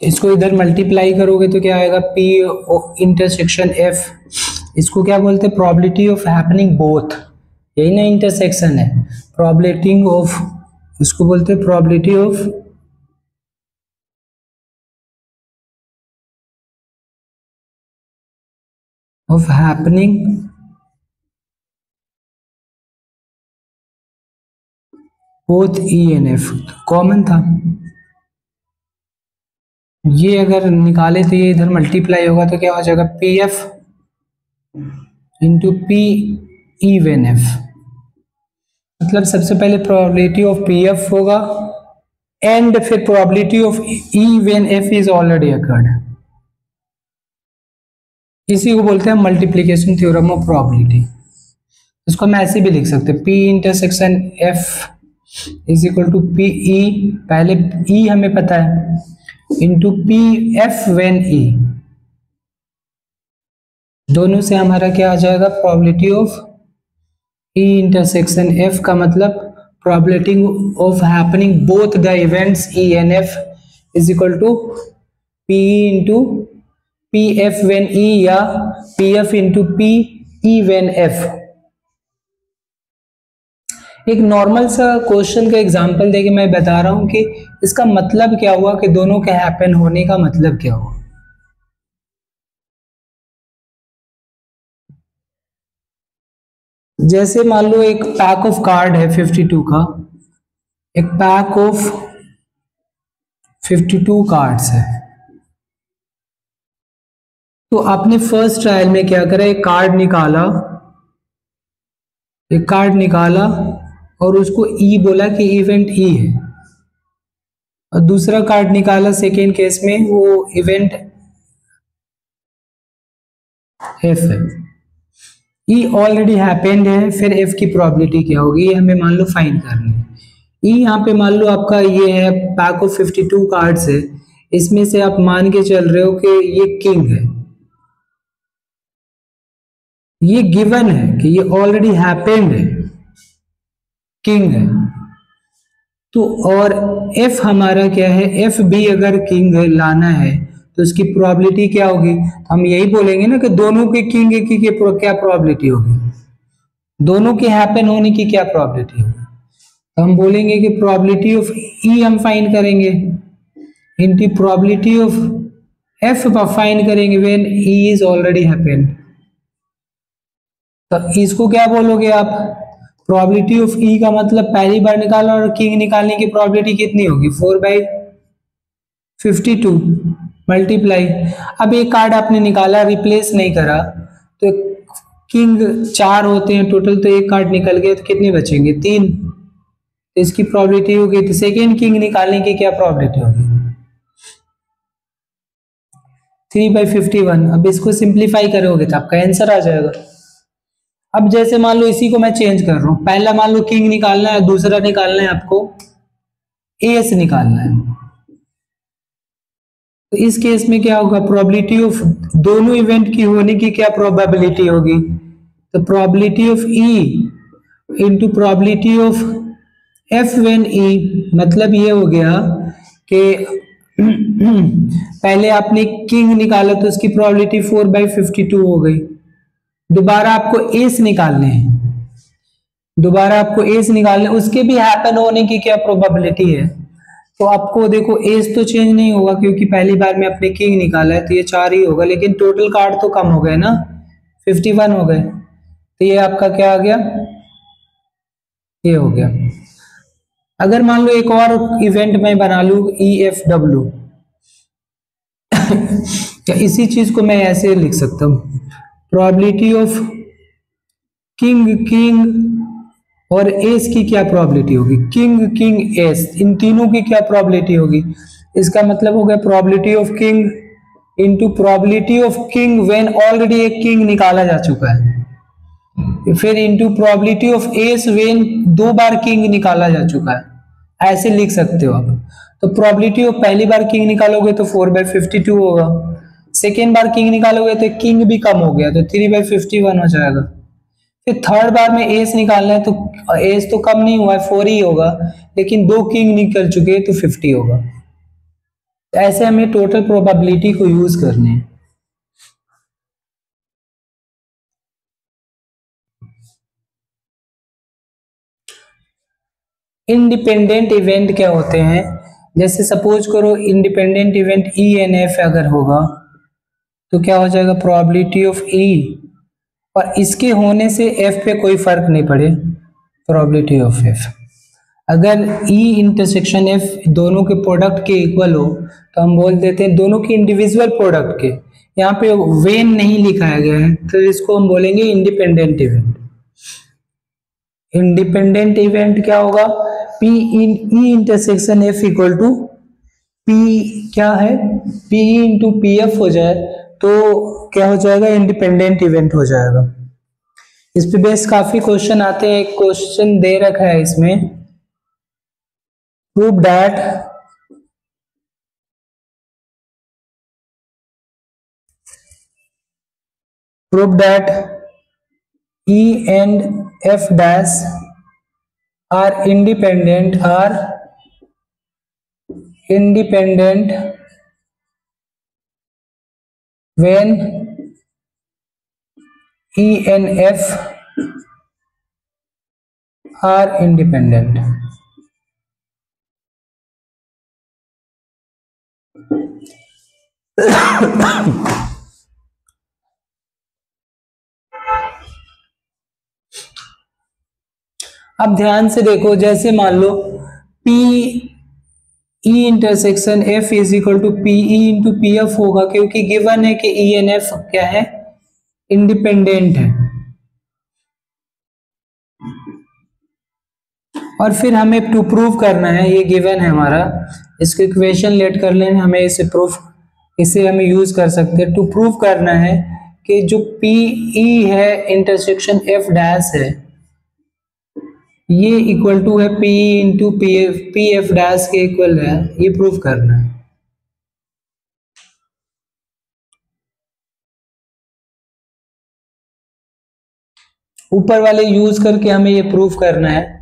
इसको इधर मल्टीप्लाई करोगे तो क्या आएगा? P intersection F. इसको क्या बोलते हैं? प्रोबेबिलिटी ऑफ हैपनिंग बोथ, यही ना इंटरसेक्शन है। प्रोबेबिलिटी ऑफ, इसको बोलते हैं probability of happening both E and F common था, ये अगर निकाले तो ये इधर मल्टीप्लाई होगा तो क्या हो जाएगा P F into P E when F, मतलब सबसे पहले प्रोबेबिलिटी ऑफ पी एफ होगा एंड फिर probability of E when F is already occurred. इसी को बोलते हैं मल्टीप्लीकेशन थ्योरम ऑफ प्रोबेबिलिटी। इसको हम ऐसे भी लिख सकते हैं, P intersection F is equal to P E, पहले ई हमें पता है, into P F when E, दोनों से हमारा क्या आ जाएगा probability of E intersection F का मतलब probability of happening both the events E and F is equal to P into P F when E या P F into P E when F. एक नॉर्मल सा question का example देके मैं बता रहा हूं कि इसका मतलब क्या हुआ, कि दोनों के हैपन होने का मतलब क्या हुआ। जैसे मान लो एक पैक ऑफ कार्ड है 52 का, एक पैक ऑफ 52 कार्ड्स है, तो आपने फर्स्ट ट्रायल में क्या करा, एक कार्ड निकाला और उसको ई बोला कि इवेंट ई है, और दूसरा कार्ड निकाला सेकेंड केस में वो इवेंट एफ है, ई ऑलरेडी हैपेंड है, फिर एफ की प्रोबेबिलिटी क्या होगी ये हमें मान लो फाइंड करनी है। ई यहाँ पे मान लो आपका ये है पैक ऑफ 52 कार्ड्स है, इसमें से आप मान के चल रहे हो कि ये किंग है, ये गिवन है कि ये ऑलरेडी हैपेंड है, किंग है, तो और एफ हमारा क्या है, एफ भी अगर किंग लाना है तो उसकी प्रोबेबिलिटी क्या होगी, हम यही बोलेंगे ना कि दोनों के किंग की क्या प्रोबेबिलिटी होगी, दोनों के हैपन होने की क्या प्रोबेबिलिटी होगी, तो हम बोलेंगे कि प्रोबेबिलिटी ऑफ ई हम फाइंड करेंगे इनकी प्रोबेबिलिटी ऑफ एफ फाइंड करेंगे when E is already happened. तो इसको क्या बोलोगे आप, प्रोबेबिलिटी ऑफ ई का मतलब पहली बार निकाला और किंग निकालने की प्रोबेबिलिटी कितनी होगी 4/52 मल्टीप्लाई। अब एक कार्ड आपने निकाला रिप्लेस नहीं करा तो किंग 4 होते हैं टोटल, तो एक कार्ड निकल गए तो कितने बचेंगे 3, तो इसकी प्रोबेबिलिटी होगी, तो सेकेंड किंग निकालने की क्या प्रोबेबिलिटी होगी 3/51। अब इसको सिंप्लीफाई करोगे तो आपका आंसर आ जाएगा। अब जैसे मान लो इसी को मैं चेंज कर रहा हूं, पहला मान लो किंग निकालना है, दूसरा निकालना है आपको एस निकालना है, तो इस केस में क्या होगा, प्रोबेबिलिटी ऑफ दोनों इवेंट की होने की क्या प्रोबेबिलिटी होगी, तो probability of E into probability of F when E, मतलब ये हो गया कि पहले आपने किंग निकाला तो उसकी प्रोबेबिलिटी 4/52 हो गई, दोबारा आपको एस निकालने हैं, उसके भी हैपन होने की क्या प्रोबेबिलिटी है, तो आपको देखो एस तो चेंज नहीं होगा क्योंकि पहली बार में अपने किंग निकाला है तो ये 4 ही होगा, लेकिन टोटल कार्ड तो कम हो गए ना 51 हो गए, तो ये आपका क्या आ गया, ये हो गया। अगर मान लो एक और इवेंट में बना लू ई एफ डब्ल्यू, क्या इसी चीज को मैं ऐसे लिख सकता हूं, प्रोबेबिलिटी ऑफ किंग और एस की क्या प्रोबेबिलिटी होगी, किंग एस, इन तीनों की क्या प्रोबेबिलिटी होगी, इसका मतलब हो गया probability of king into probability of king when already एक किंग निकाला जा चुका है, फिर into probability of S when 2 bar king निकाला जा चुका है, ऐसे लिख सकते हो आप। तो प्रोबेबिलिटी ऑफ पहली बार किंग निकालोगे तो 4/52 होगा, सेकेंड बार किंग निकालोगे तो किंग भी कम हो गया तो 3/51 हो जाएगा, फिर थर्ड बार में एस निकालना है तो एस तो कम नहीं हुआ है 4 ही होगा, लेकिन 2 किंग निकल चुके हैं तो 50 होगा। तो ऐसे हमें टोटल प्रोबेबिलिटी को यूज करने हैं। इंडिपेंडेंट इवेंट क्या होते हैं, जैसे सपोज करो independent event E and F अगर होगा तो क्या हो जाएगा, प्रोबेबिलिटी ऑफ ई और इसके होने से एफ पे कोई फर्क नहीं पड़े, प्रोबेबिलिटी ऑफ एफ। अगर E इंटरसेक्शन F दोनों के प्रोडक्ट के इक्वल हो तो हम बोल देते हैं दोनों के इंडिविजुअल प्रोडक्ट के। यहाँ पे वेन नहीं लिखाया गया है तो इसको हम बोलेंगे इंडिपेंडेंट इवेंट। इंडिपेंडेंट इवेंट क्या होगा, P in E intersection F equal to P क्या है, P इंटू पी एफ हो जाए तो क्या हो जाएगा, इंडिपेंडेंट इवेंट हो जाएगा। इस पे बेस काफी क्वेश्चन आते हैं। एक क्वेश्चन दे रखा है इसमें, prove that E and F dash are independent when E and F are independent। अब ध्यान से देखो, जैसे मान लो P E intersection F is equal to P E into P F होगा, क्योंकि गिवन है कि E एन F क्या है, इंडिपेंडेंट है। और फिर हमें टू प्रूव करना है, ये गिवन है हमारा, इसको इक्वेशन लेट कर लें, हमें इसे हमें यूज कर सकते हैं। टू प्रूव करना है कि जो पी ई है इंटरसेक्शन F डैश है, ये इक्वल टू है P into P F dash के इक्वल है, ये प्रूफ करना है। ऊपर वाले यूज करके हमें ये प्रूफ करना है।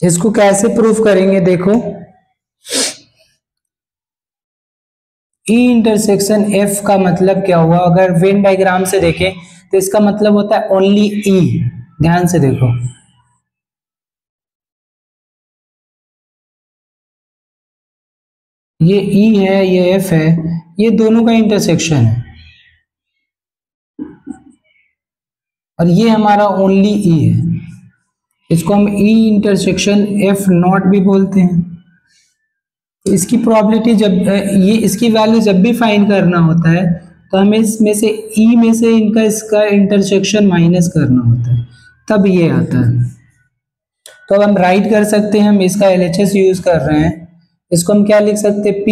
इसको कैसे प्रूफ करेंगे, देखो E इंटरसेक्शन F का मतलब क्या हुआ, अगर वेन डायग्राम से देखें तो इसका मतलब होता है ओनली E। ध्यान से देखो, ये E है, ये F है, ये दोनों का इंटरसेक्शन है, और ये हमारा ओनली E है। इसको हम E इंटरसेक्शन F नॉट भी बोलते हैं। तो इसकी प्रोबेबिलिटी जब ये इसकी वैल्यू जब भी फाइंड करना होता है तो हमें इसमें से E में से इसका इंटरसेक्शन माइनस करना होता है, तब ये आता है। तो अब हम राइट कर सकते हैं, हम इसका LHS यूज कर रहे हैं, इसको हम क्या लिख सकते हैं, P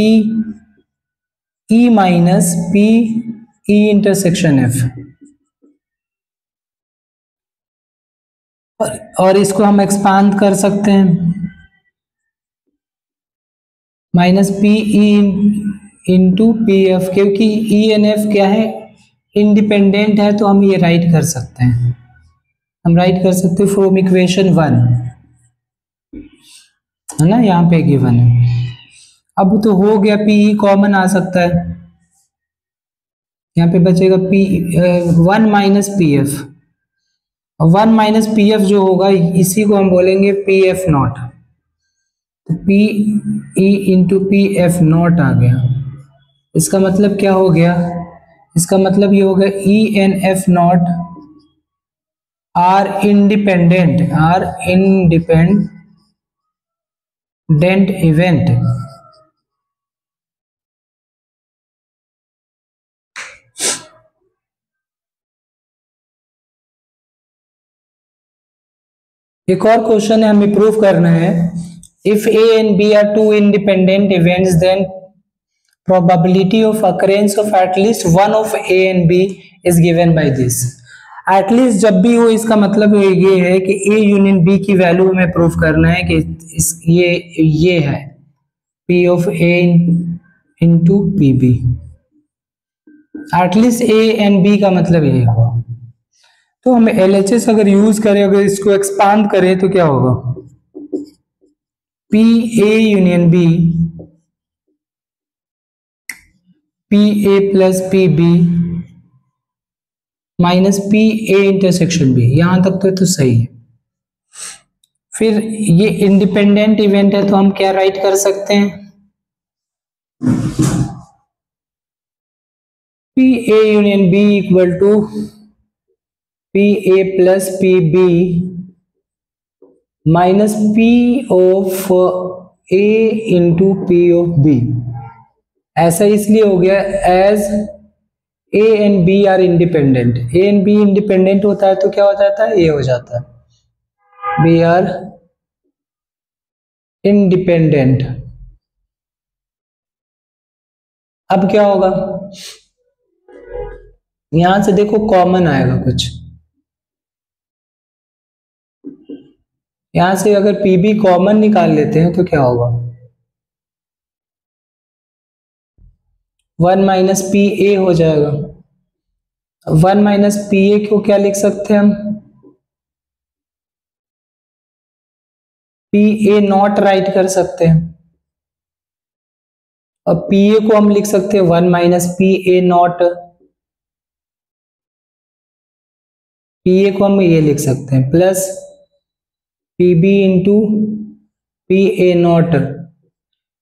E minus P E intersection F, और इसको हम एक्सपांड कर सकते हैं, minus P E into P F, क्योंकि ई एन एफ क्या है, इंडिपेंडेंट है, तो हम ये राइट कर सकते हैं। हम राइट कर सकते हैं फ्रॉम इक्वेशन 1, है ना, यहाँ पे गिवन है। अब तो हो गया, पी ई कॉमन आ सकता है, यहाँ पे बचेगा P 1 minus P F, 1 minus P F जो होगा इसी को हम बोलेंगे पी एफ नॉट। तो P E into P F not आ गया। इसका मतलब क्या हो गया, इसका मतलब ये हो गया E and F not are independent event. एक और क्वेश्चन है, हमें प्रूव करना है, if A and B are two independent events then probability of occurrence of at least one of A and B is given by this। at least जब भी हो, इसका मतलब ये है कि A यूनियन B की वैल्यू हमें प्रूफ करना है कि ये है P of A into PB। At least A and B का मतलब ये हुआ। तो हम LHS अगर यूज करें, अगर इसको एक्सपांड करें तो क्या होगा, P A union B P A plus P B minus P A intersection B, यहां तक तो सही है। फिर ये इंडिपेंडेंट इवेंट है तो हम क्या राइट कर सकते हैं, P A union B equal to P A plus P B minus P of A into P of B. ऐसा इसलिए हो गया as A and B are independent, A and B independent होता है तो क्या हो जाता है, ए हो जाता है, बी आर इंडिपेंडेंट। अब क्या होगा, यहां से देखो कॉमन आएगा कुछ, यहां से अगर पी बी कॉमन निकाल लेते हैं तो क्या होगा, 1 माइनस पी ए हो जाएगा। 1 माइनस पी ए को क्या लिख सकते हैं हम, पी ए नॉट राइट कर सकते हैं, और पी ए को हम लिख सकते हैं 1 minus P A not, P A को हम ये लिख सकते हैं plus P B into P A not.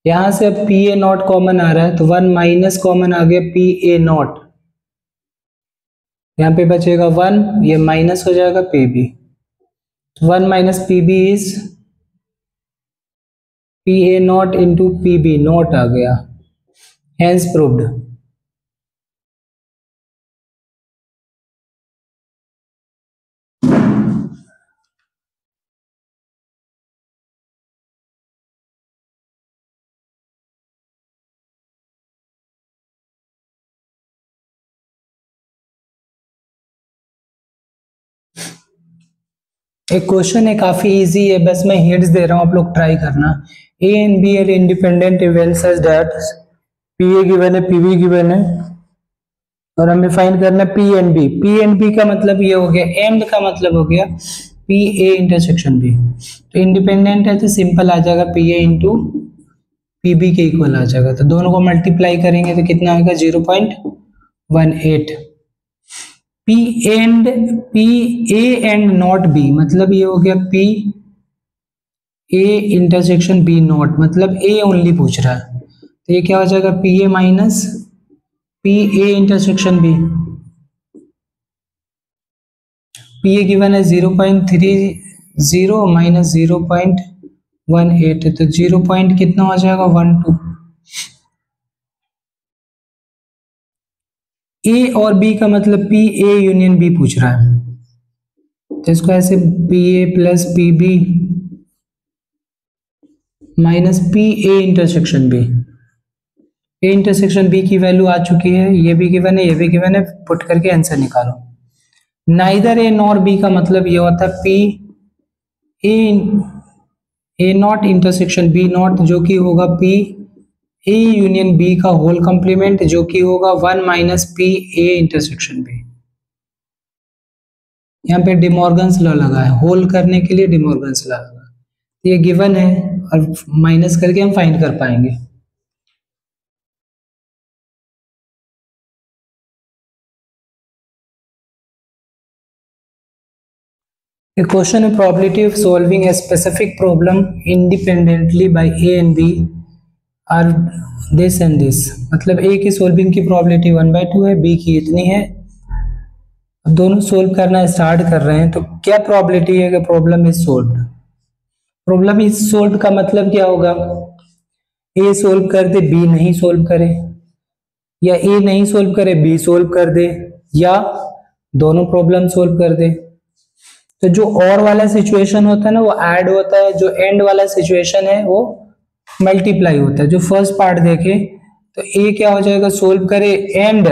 यहां से अब पी ए नॉट कॉमन आ रहा है तो 1 माइनस कॉमन आ गया पी ए नॉट, यहां पे बचेगा 1, ये माइनस हो जाएगा P B, 1 minus P B is P A not into P B not आ गया, हैंस प्रूव्ड। एक क्वेश्चन है काफी इजी है, बस मैं हिंट्स दे रहा हूं, आप लोग ट्राई करना। A and B are independent events such that P A given है, पी बी गिवन है, और हमें फाइंड करना है P and B. P and B का मतलब ये हो गया, एंड का मतलब हो गया पी ए इंटरसेक्शन बी। तो इंडिपेंडेंट है तो सिंपल आ जाएगा P A into P B के इक्वल आ जाएगा, तो दोनों को मल्टीप्लाई करेंगे तो कितना आएगा 0.18। P A and not B मतलब ये हो गया P A intersection B not, मतलब ए ओनली पूछ रहा है, तो ये क्या हो जाएगा P A minus P A intersection B. P A given है 0.30 माइनस 0.18, तो 0 पॉइंट कितना हो जाएगा 12। ए और बी का मतलब पी ए यूनियन बी पूछ रहा है, तो इसको ऐसे P A plus P B minus P A intersection B. A intersection B की वैल्यू आ चुकी है, ये भी गिवन है, ये भी गिवन है, पुट करके आंसर निकालो। नाइदर ए नॉर बी का मतलब ये होता है P A not intersection B not, जो कि होगा पी ए यूनियन बी का होल कंप्लीमेंट, जो कि होगा 1 minus P A intersection B. यहाँ पे डिमॉर्गन्स लॉ लगा है, होल करने के लिए डिमॉर्गन्स लॉ लगा, ये गिवन है और माइनस करके हम फाइंड कर पाएंगे। A question of probability of solving a specific problem independently by A and B are this and this, मतलब A की सोल्विंग की प्रोबेबिलिटी 1/2 है, B की इतनी है। अब दोनों सोल्व करना स्टार्ट कर रहे हैं तो क्या प्रोबेबिलिटी है कि problem is solved. Problem is solved का मतलब क्या होगा, A सोल्व कर दे B नहीं सोल्व करे, या A नहीं सोल्व करे B सोल्व कर दे, या दोनों प्रॉब्लम सोल्व कर दे। तो जो और वाला सिचुएशन होता है ना वो ऐड होता है, जो एंड वाला सिचुएशन है वो मल्टीप्लाई होता है। जो फर्स्ट पार्ट देखे तो ए क्या हो जाएगा सोल्व करे एंड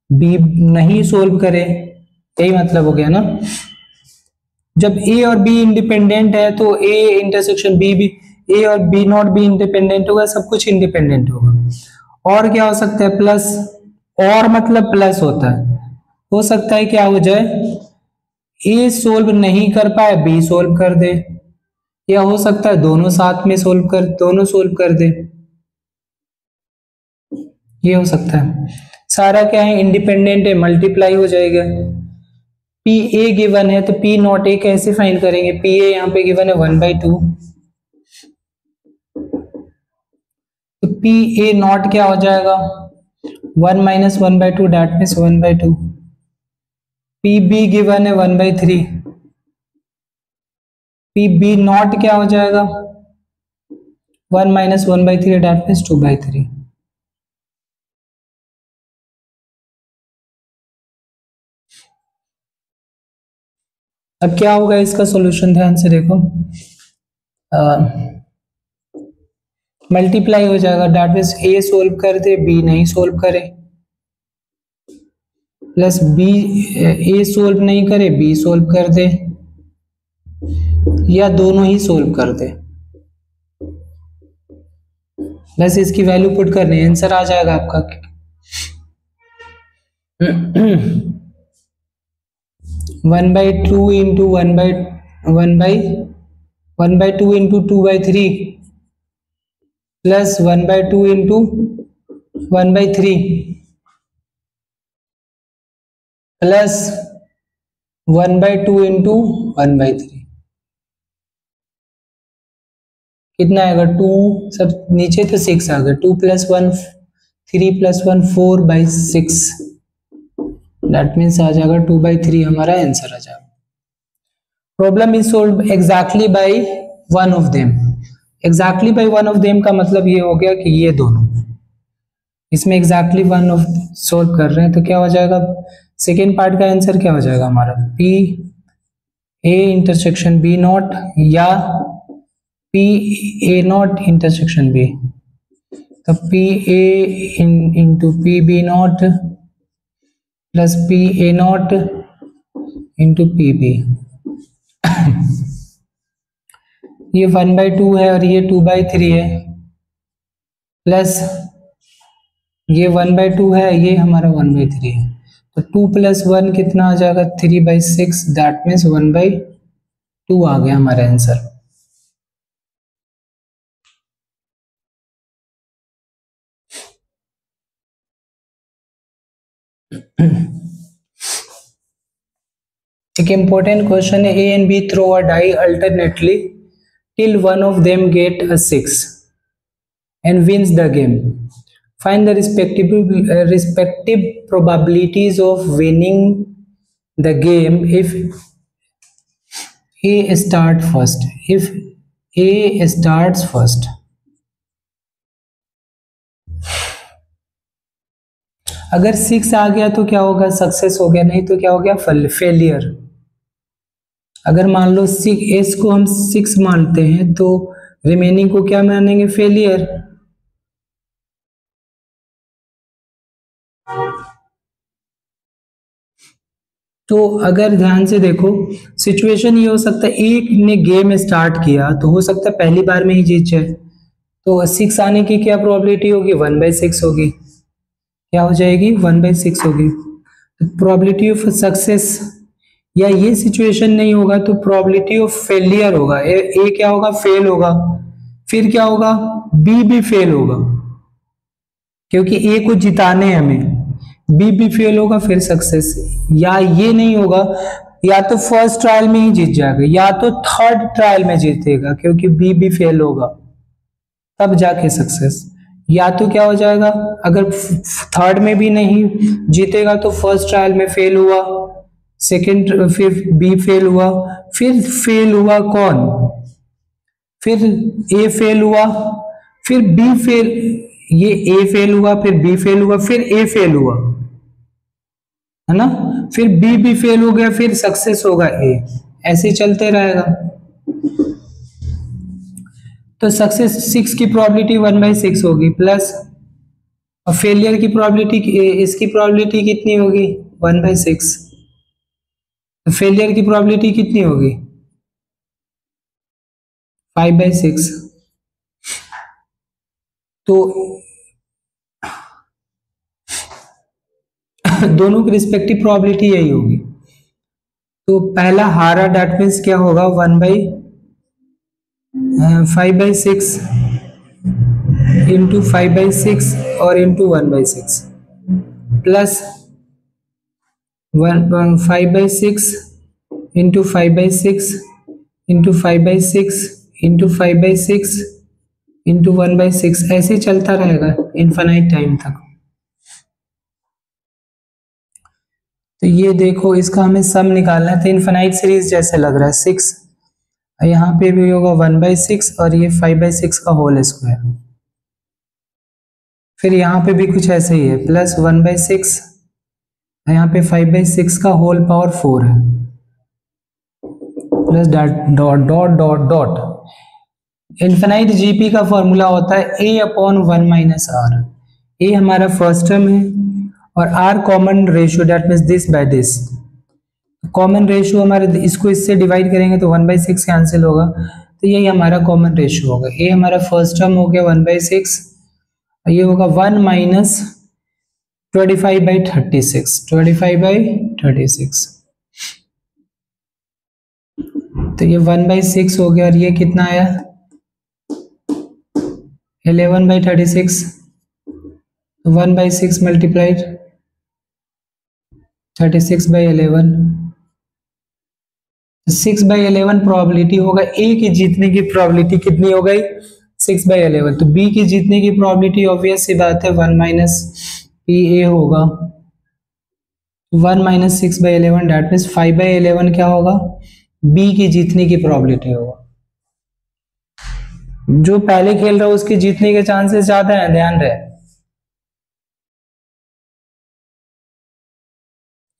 बी नहीं सोल्व करे, यही मतलब हो गया ना। जब ए और बी इंडिपेंडेंट है तो ए इंटरसेक्शन बी भी, ए और बी नॉट बी इंडिपेंडेंट होगा, सब कुछ इंडिपेंडेंट होगा। और क्या हो सकता है प्लस, और मतलब प्लस होता है, हो सकता है क्या हो जाए ए सोल्व नहीं कर पाए बी सोल्व कर दे, या हो सकता है दोनों साथ में सोल्व कर, दोनों सोल्व कर दे। ये हो सकता है। सारा क्या है, इंडिपेंडेंट है, मल्टीप्लाई हो जाएगा। पी ए गिवन है तो पी नॉट ए कैसे फाइंड करेंगे, पी ए यहाँ पे गिवन है 1/2, तो पी ए नॉट क्या हो जाएगा 1 - 1/2, that means 1/2। P B given है 1/3, पी बी नॉट क्या हो जाएगा 1 - 1/3, डेट मीन्स 2/3। अब क्या होगा इसका सॉल्यूशन, ध्यान से देखो, मल्टीप्लाई हो जाएगा, डेट मीन्स ए सोल्व कर दे बी नहीं सोल्व करे, प्लस बी ए सोल्व नहीं करे बी सोल्व कर दे, या दोनों ही सोल्व कर दे, बस इसकी वैल्यू पुट करनी है, आंसर आ जाएगा आपका 1/2 into 1/2 into 2/3 plus 1/2 into 1/3 plus 1/2 into 1/3, कितना आएगा 2, सब नीचे तो 6 आ गया, 2 + 1 3 + 1 4/6, दैट मीन्स आ जाएगा 2/3, हमारा आंसर आ जाएगा। Problem is solve exactly by one of them. Exactly by one of them का मतलब ये हो गया कि ये दोनों, इसमें एग्जैक्टली वन ऑफ सोल्व कर रहे हैं, तो क्या हो जाएगा, सेकेंड पार्ट का आंसर क्या हो जाएगा हमारा, P A intersection B not या P A not intersection B, तो P A into P B not plus P A not into P B. ये 1/2 है और ये 2/3 है, प्लस ये 1/2 है, ये हमारा 1/3 है, तो 2 + 1 कितना आ जाएगा 3/6, दैट मीन्स 1/2 आ गया हमारा आंसर। एक इंपॉर्टेंट क्वेश्चन है, A and B throw a die alternately till one of them get a 6 and wins the game. Find the respective probabilities of winning the game if A start first. If A starts first. अगर 6 आ गया तो क्या होगा, success हो गया, नहीं तो क्या हो गया फेलियर। अगर मान लो एस को हम 6 मानते हैं तो रिमेनिंग को क्या मानेंगे, फेलियर। तो अगर ध्यान से देखो, सिचुएशन ये हो सकता है, एक ने गेम स्टार्ट किया तो हो सकता है पहली बार में ही जीत जाए, तो 6 आने की क्या प्रोबेबिलिटी होगी, 1/6 होगी, क्या हो जाएगी 1/6 होगी। तो प्रोबेबिलिटी ऑफ सक्सेस, या ये सिचुएशन नहीं होगा तो प्रोबेबिलिटी ऑफ फेलियर होगा, ए क्या होगा, फेल होगा, फिर क्या होगा, बी भी फेल होगा, क्योंकि ए को जिताने हमें, बी भी फेल होगा फिर सक्सेस, या ये नहीं होगा, या तो फर्स्ट ट्रायल में ही जीत जाएगा या तो थर्ड ट्रायल में जीतेगा, क्योंकि बी भी फेल होगा तब जाके सक्सेस, या तो क्या हो जाएगा, अगर थर्ड में भी नहीं जीतेगा तो फर्स्ट ट्रायल में फेल हुआ, सेकंड फिर बी फेल हुआ, फिर फेल हुआ कौन, फिर ए फेल हुआ, फिर बी फेल, ये ए फेल हुआ, फिर बी फेल हुआ, फिर ए फेल हुआ, है ना, फिर बी भी फेल हो गया, फिर सक्सेस होगा ए, ऐसे चलते रहेगा। तो सक्सेस 6 की प्रोबेबिलिटी 1/6 होगी, प्लस और फेलियर की प्रोबेबिलिटी, इसकी प्रोबेबिलिटी कितनी होगी 1/6, तो फेलियर की प्रोबेबिलिटी कितनी होगी 5/6, तो दोनों की रिस्पेक्टिव प्रोबेबिलिटी यही होगी। तो पहला हारा, डेट मीन्स क्या होगा 5/6 इंटू 5/6 और into 1/6 plus 5/6 into 5/6 into 5/6 into 5/6 into 1/6 ऐसे ही चलता रहेगा इनफाइनाइट टाइम तक। तो ये देखो इसका हमें सम निकालना है, तो इनफाइनाइट सीरीज जैसे लग रहा है 6, यहाँ पे भी होगा 1/6 और ये 5/6 का होल स्क्वायर, फिर यहाँ पे भी कुछ ऐसे ही है प्लस 1/6, यहाँ पे 5/6 का होल पावर 4 है plus dot dot dot dot. Infinite GP का फॉर्मूला होता है a/1 - r। ए हमारा फर्स्ट टर्म है और r common ratio, that means this by this. Common ratio हमारे इसको इससे डिवाइड करेंगे तो 1/6 कैंसिल होगा, तो यही हमारा कॉमन रेशियो होगा। ए हमारा फर्स्ट टर्म हो गया 1/6, ये होगा 1 - 25/36, 25/36, तो ये 1/6 हो गया और ये कितना आया 11/36, 1/6 मल्टीप्लाइड 36/11, 6/11 प्रोबेबिलिटी होगा। ए की जीतने की प्रोबेबिलिटी कितनी हो गई 6/11, तो बी की जीतने की प्रोबेबिलिटी ऑब्वियस सी बात है 1 - PA होगा, 1 - 6/11 दैट मीन्स 5/11 क्या होगा बी की जीतने की प्रोबेबिलिटी होगा। जो पहले खेल रहा है उसके जीतने के चांसेस ज्यादा है, ध्यान रहे।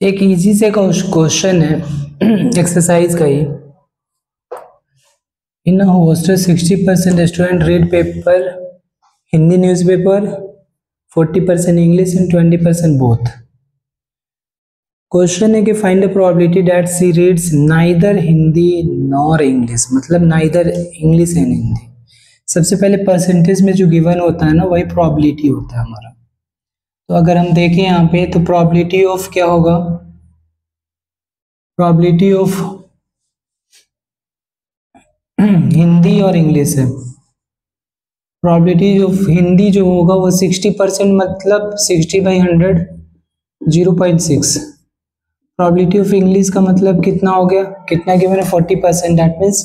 एक इजी से क्वेश्चन है एक्सरसाइज का ही। In hostel 60% student read paper Hindi newspaper, 40% English and 20% both. Question है कि find the probability that she reads neither Hindi nor English, मतलब नाइदर इंग्लिश एंड हिंदी। सबसे पहले परसेंटेज में जो गिवन होता है ना वही प्रोबेबिलिटी होता है हमारा। तो अगर हम देखें यहाँ पे तो प्रोबेबिलिटी ऑफ क्या होगा, प्रोबेबिलिटी ऑफ हिंदी और इंग्लिश है। प्रोबेबिलिटी ऑफ हिंदी जो होगा वो 60%, मतलब 60/100 0.6। प्रोबेबिलिटी ऑफ इंग्लिश का मतलब कितना हो गया, कितना गिवन है 40%, that means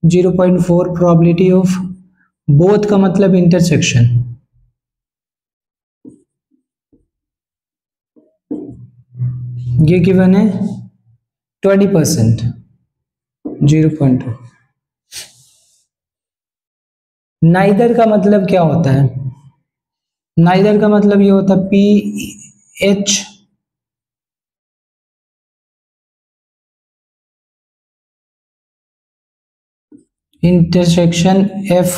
0.4। Probability of both का मतलब इंटरसेक्शन, ये गिवन है 20%, 0.2। नाइदर का मतलब क्या होता है, नाइदर का मतलब ये होता है PH इंटरसेक्शन F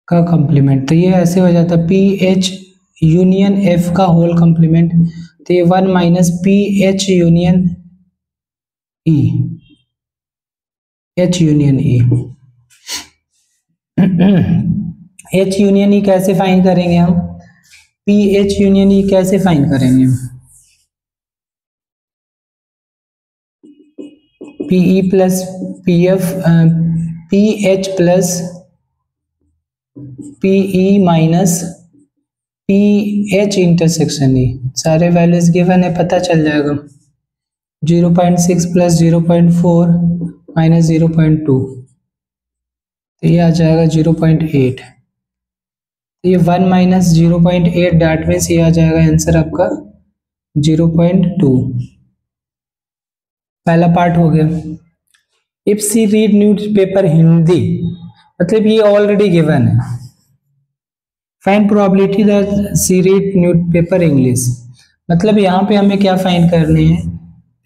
का कंप्लीमेंट, तो ये ऐसे हो जाता है PH यूनियन F का होल कंप्लीमेंट, तो ये 1 - PH union E, H union E। H union E कैसे फाइंड करेंगे हम, PH यूनियन E कैसे फाइंड करेंगे, PE plus PF, PH plus PE minus PH intersection E, सारे वैल्यूज गिवन है, पता चल जाएगा। 0.6 प्लस 0.4 माइनस 0.2, तो ये आ जाएगा 0.8। ये 1 - 0.8 दैट मीन्स ये आ जाएगा आंसर आपका 0.2। पहला पार्ट हो गया। If C read newspaper Hindi, मतलब ये ऑलरेडी गिवन है। Find probability that C read newspaper English, मतलब यहाँ पे हमें क्या फाइंड करने हैं,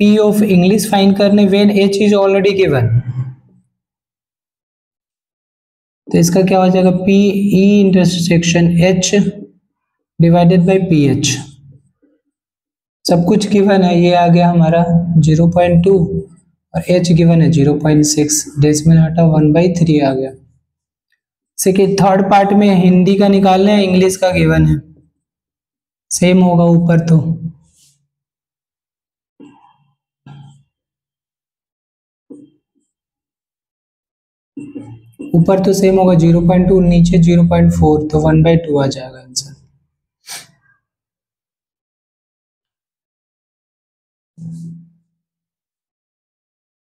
P ऑफ इंग्लिश फाइंड करने when H is already given. तो इसका क्या हो जाएगा PE intersection H divided by PH, सब कुछ गिवन है। ये आ गया हमारा 0.2 और H गिवन है 0.6, डेसिमल हटा 1/3 आ गया। सेकेंड थर्ड पार्ट में हिंदी का निकालना है, इंग्लिश का गिवन है, सेम होगा ऊपर तो। ऊपर तो सेम होगा 0.2, नीचे 0.4, तो 1/2 आ जाएगा आंसर।